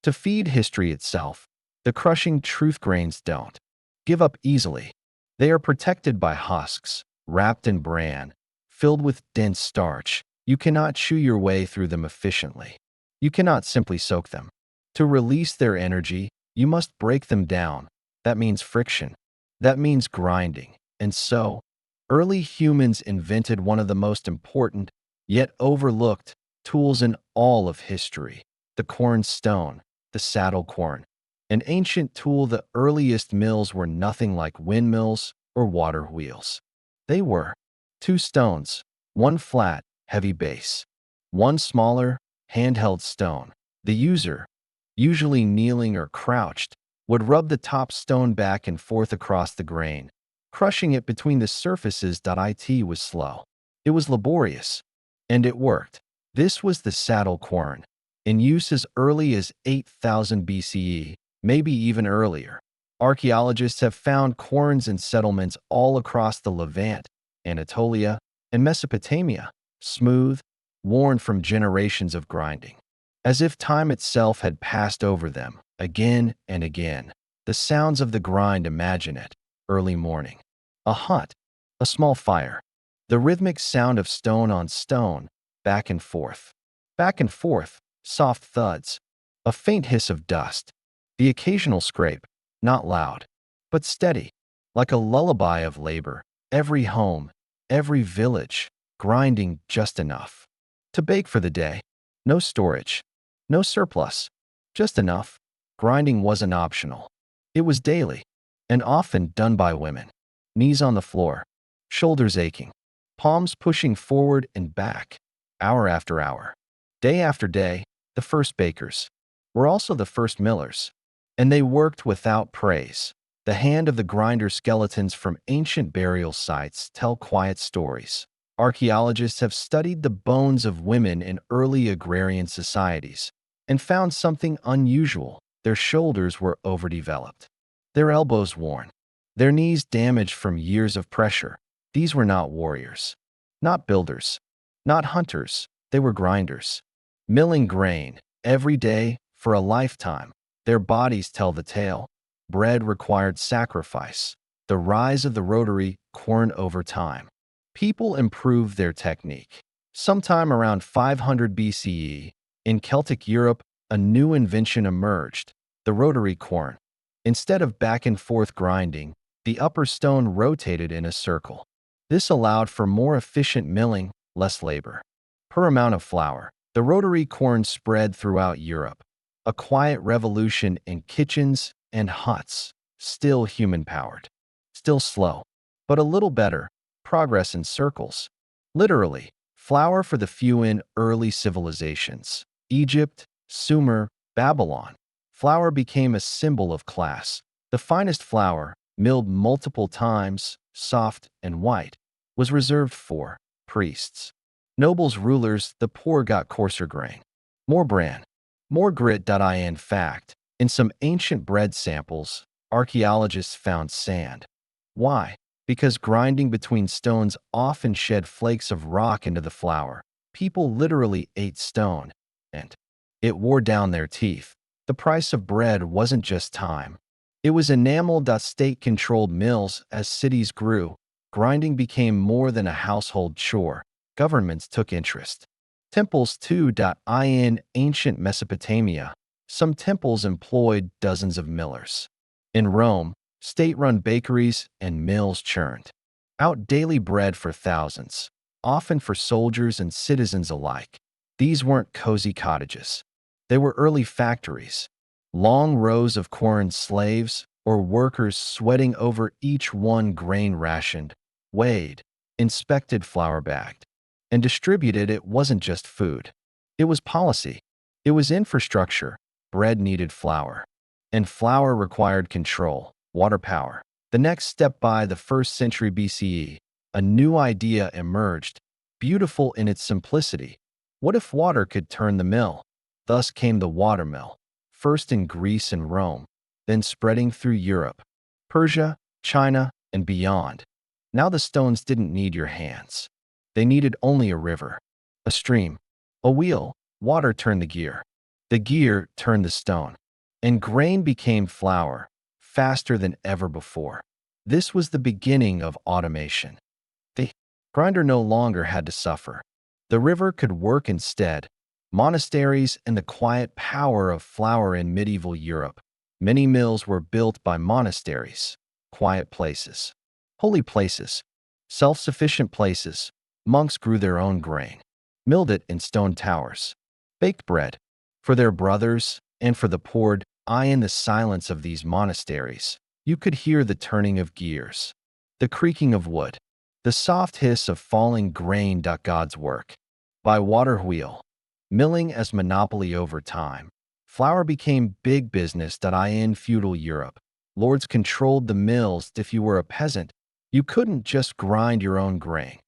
to feed history itself. The crushing truth. Grains don't give up easily. They are protected by husks, wrapped in bran, filled with dense starch. You cannot chew your way through them efficiently. You cannot simply soak them. To release their energy, you must break them down. That means friction. That means grinding. And so, early humans invented one of the most important, yet overlooked, tools in all of history: the corn stone, the saddle quern. An ancient tool. The earliest mills were nothing like windmills or water wheels. They were two stones, one flat, heavy base, one smaller, handheld stone. The user, usually kneeling or crouched, would rub the top stone back and forth across the grain, crushing it between the surfaces. It was slow, It was laborious, and it worked. This was the saddle quern, in use as early as 8000 BCE, maybe even earlier. Archaeologists have found querns in settlements all across the Levant, Anatolia, and Mesopotamia, smooth, worn from generations of grinding. As if time itself had passed over them, again and again. The sounds of the grind, imagine it, early morning. A hut, a small fire. The rhythmic sound of stone on stone, back and forth. Back and forth, soft thuds. A faint hiss of dust. The occasional scrape, not loud, but steady, like a lullaby of labor. Every home, every village, grinding just enough to bake for the day. No storage, no surplus, just enough. Grinding wasn't optional. It was daily, and often done by women. Knees on the floor, shoulders aching, palms pushing forward and back, hour after hour. Day after day, the first bakers were also the first millers, and they worked without praise. The hand of the grinder skeletons from ancient burial sites tell quiet stories. Archaeologists have studied the bones of women in early agrarian societies and found something unusual. Their shoulders were overdeveloped, their elbows worn, their knees damaged from years of pressure. These were not warriors, not builders, not hunters. They were grinders, milling grain every day for a lifetime. Their bodies tell the tale. Bread required sacrifice. The rise of the rotary quern over time. People improved their technique. Sometime around 500 BCE, in Celtic Europe, a new invention emerged, the rotary quern. Instead of back and forth grinding, the upper stone rotated in a circle. This allowed for more efficient milling, less labor. Per amount of flour, the rotary quern spread throughout Europe. A quiet revolution in kitchens and huts, still human-powered, still slow, but a little better. Progress in circles. Literally, flour for the few in early civilizations. Egypt, Sumer, Babylon. Flour became a symbol of class. The finest flour, milled multiple times, soft and white, was reserved for priests. Nobles, rulers, the poor got coarser grain. More bran, more grit. In fact, in some ancient bread samples, archaeologists found sand. Why? Because grinding between stones often shed flakes of rock into the flour. People literally ate stone, and it wore down their teeth. The price of bread wasn't just time. It was enamel. State-controlled mills. As cities grew, grinding became more than a household chore. Governments took interest. Temples too. In ancient Mesopotamia, some temples employed dozens of millers. In Rome, state-run bakeries and mills churned out daily bread for thousands, often for soldiers and citizens alike. These weren't cozy cottages. They were early factories, long rows of quern slaves or workers sweating over each one. Grain rationed, weighed, inspected, flour bagged, and distributed. It wasn't just food. It was policy. It was infrastructure. Bread needed flour, and flour required control. Water power. The next step. By the 1st century BCE, a new idea emerged, beautiful in its simplicity. What if water could turn the mill? Thus came the watermill, first in Greece and Rome, then spreading through Europe, Persia, China, and beyond. Now the stones didn't need your hands. They needed only a river, a stream, a wheel. Water turned the gear. The gear turned the stone, and grain became flour, faster than ever before. This was the beginning of automation. The grinder no longer had to suffer. The river could work instead. Monasteries and the quiet power of flour in medieval Europe. Many mills were built by monasteries, quiet places, holy places, self-sufficient places. Monks grew their own grain, milled it in stone towers, baked bread for their brothers and for the poor. In the silence of these monasteries, you could hear the turning of gears, the creaking of wood, the soft hiss of falling grain. God's work. By water wheel, milling as monopoly over time, flour became big business. In feudal Europe, lords controlled the mills. If you were a peasant, you couldn't just grind your own grain.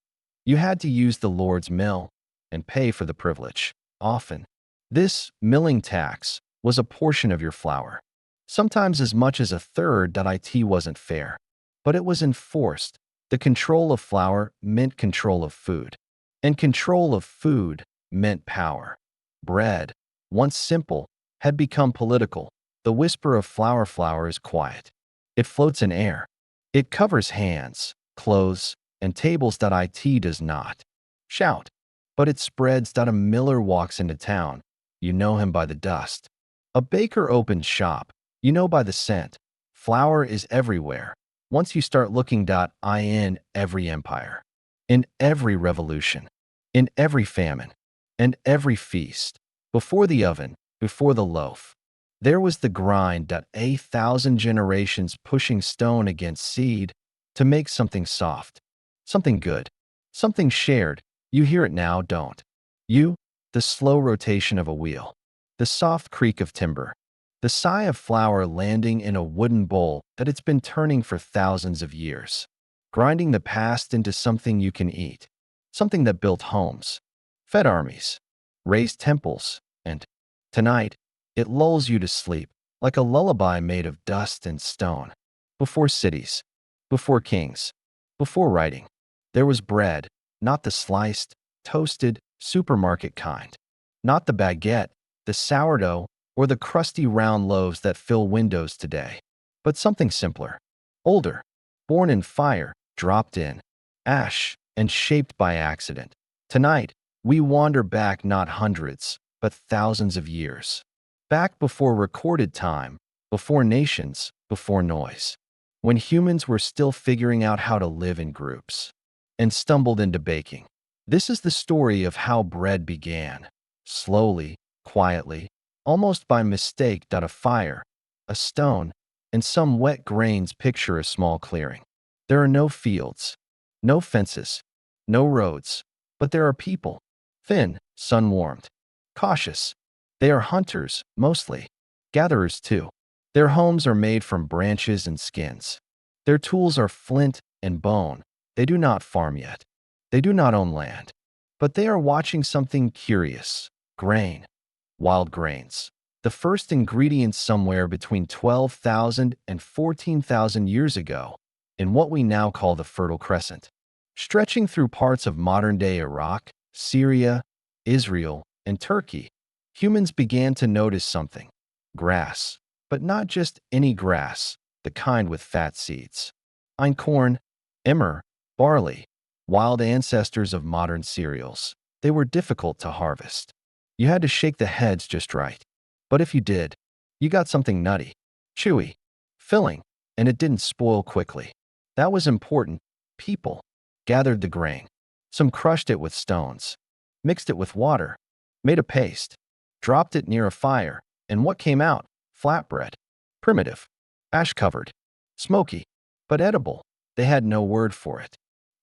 You had to use the Lord's mill and pay for the privilege. Often, this milling tax was a portion of your flour, sometimes as much as a third. It wasn't fair, but it was enforced. The control of flour meant control of food, and control of food meant power. Bread, once simple, had become political. The whisper of flour is quiet. It floats in air. It covers hands, clothes, and tables. It does not shout, but it spreads. A miller walks into town. You know him by the dust. A baker opens shop. You know by the scent. Flour is everywhere. Once you start looking. In every empire, in every revolution, in every famine, and every feast, before the oven, before the loaf, there was the grind. 1,000 generations pushing stone against seed to make something soft, something good, something shared. You hear it now, don't you? The slow rotation of a wheel, the soft creak of timber, the sigh of flour landing in a wooden bowl that it's been turning for thousands of years, grinding the past into something you can eat, something that built homes, fed armies, raised temples, and tonight, it lulls you to sleep like a lullaby made of dust and stone. Before cities, before kings, before writing, there was bread, not the sliced, toasted, supermarket kind, not the baguette, the sourdough, or the crusty round loaves that fill windows today, but something simpler, older, born in fire, dropped in ash, and shaped by accident. Tonight, we wander back not hundreds, but thousands of years. Back before recorded time, before nations, before noise, when humans were still figuring out how to live in groups, and stumbled into baking. This is the story of how bread began, slowly, quietly, almost by mistake. A fire, a stone, and some wet grains. Picture a small clearing. There are no fields, no fences, no roads, but there are people, thin, sun-warmed, cautious. They are hunters, mostly, gatherers too. Their homes are made from branches and skins. Their tools are flint and bone. They do not farm yet. They do not own land. But they are watching something curious. Grain. Wild grains. The first ingredients somewhere between 12,000 and 14,000 years ago in what we now call the Fertile Crescent, stretching through parts of modern-day Iraq, Syria, Israel, and Turkey. Humans began to notice something. Grass. But not just any grass, the kind with fat seeds. Einkorn, emmer, barley, wild ancestors of modern cereals. They were difficult to harvest. You had to shake the heads just right. But if you did, you got something nutty, chewy, filling, and it didn't spoil quickly. That was important. People gathered the grain. Some crushed it with stones, mixed it with water, made a paste, dropped it near a fire, and what came out? Flatbread. Primitive, ash-covered, smoky, but edible. They had no word for it.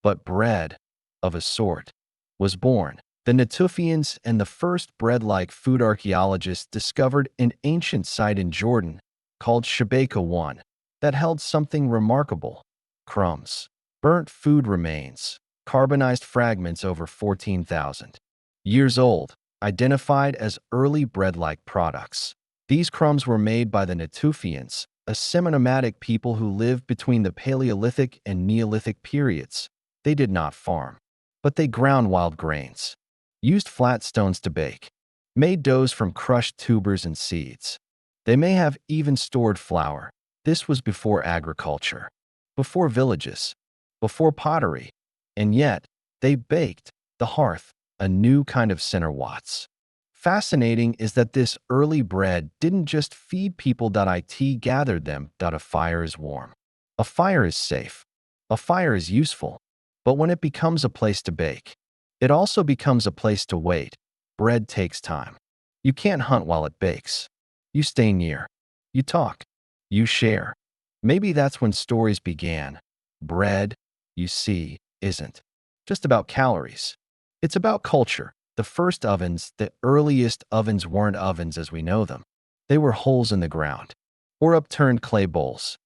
But bread, of a sort, was born. The Natufians and the first bread-like food archaeologists discovered an ancient site in Jordan called Shabaka 1 that held something remarkable. Crumbs, burnt food remains, carbonized fragments over 14,000 years old, identified as early bread-like products. These crumbs were made by the Natufians, a semi-nomadic people who lived between the Paleolithic and Neolithic periods. They did not farm, but they ground wild grains, used flat stones to bake, made doughs from crushed tubers and seeds. They may have even stored flour. This was before agriculture, before villages, before pottery, and yet they baked the hearth, a new kind of center watts. Fascinating is that this early bread didn't just feed people. It gathered them. A fire is warm. A fire is safe. A fire is useful. But when it becomes a place to bake, it also becomes a place to wait. Bread takes time. You can't hunt while it bakes. You stay near. You talk. You share. Maybe that's when stories began. Bread, you see, isn't just about calories. It's about culture. The first ovens, the earliest ovens weren't ovens as we know them. They were holes in the ground, or upturned clay bowls,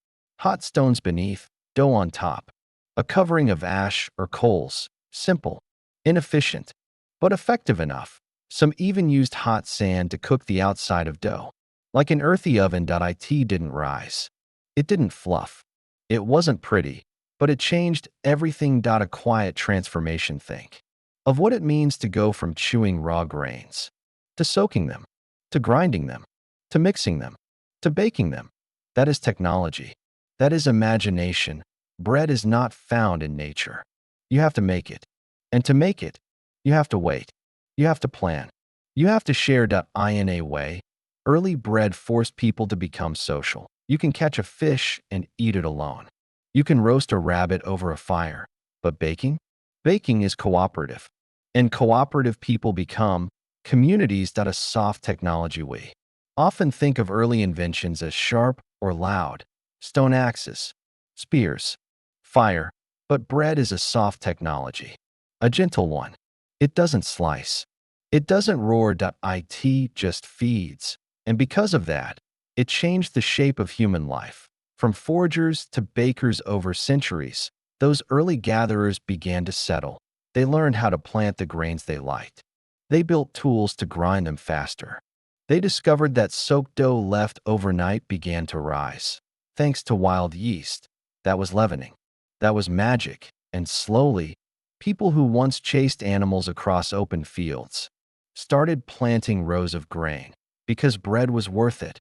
hot stones beneath, dough on top, a covering of ash or coals, simple, Inefficient, but effective enough. Some even used hot sand to cook the outside of dough. Like an earthy oven. It didn't rise. It didn't fluff. It wasn't pretty, but it changed everything. A quiet transformation. Think of what it means to go from chewing raw grains, to soaking them, to grinding them, to mixing them, to baking them. That is technology. That is imagination. Bread is not found in nature. You have to make it. And to make it, you have to wait. You have to plan. You have to share. In a way, early bread forced people to become social. You can catch a fish and eat it alone. You can roast a rabbit over a fire. But baking? Baking is cooperative. And cooperative people become communities. A soft technology. We often think of early inventions as sharp or loud. Stone axes, spears, fire. But bread is a soft technology. A gentle one. It doesn't slice. It doesn't roar. It just feeds. And because of that, it changed the shape of human life. From foragers to bakers over centuries, those early gatherers began to settle. They learned how to plant the grains they liked. They built tools to grind them faster. They discovered that soaked dough left overnight began to rise. Thanks to wild yeast. That was leavening. That was magic. And slowly, people who once chased animals across open fields started planting rows of grain because bread was worth it.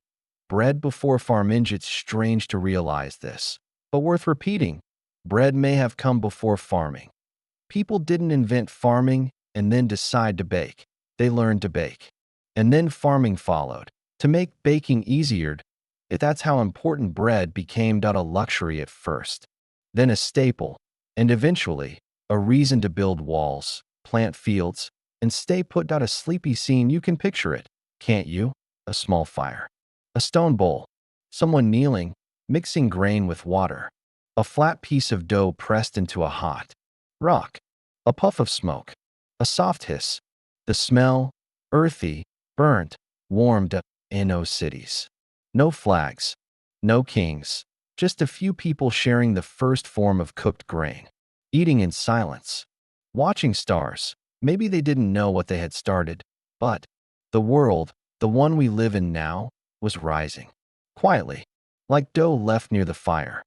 Bread before farming. It's strange to realize this, but worth repeating. Bread may have come before farming. People didn't invent farming and then decide to bake. They learned to bake. And then farming followed. To make baking easier, that's how important bread became. A luxury at first, then a staple, and eventually a reason to build walls, plant fields, and stay put. A sleepy scene. You can picture it, can't you? A small fire. A stone bowl. Someone kneeling, mixing grain with water. A flat piece of dough pressed into a hot rock. A puff of smoke. A soft hiss. The smell, earthy, burnt, warmed. In no cities. No flags. No kings. Just a few people sharing the first form of cooked grain. Eating in silence. Watching stars. Maybe they didn't know what they had started, but the world, the one we live in now, was rising. Quietly. Like dough left near the fire.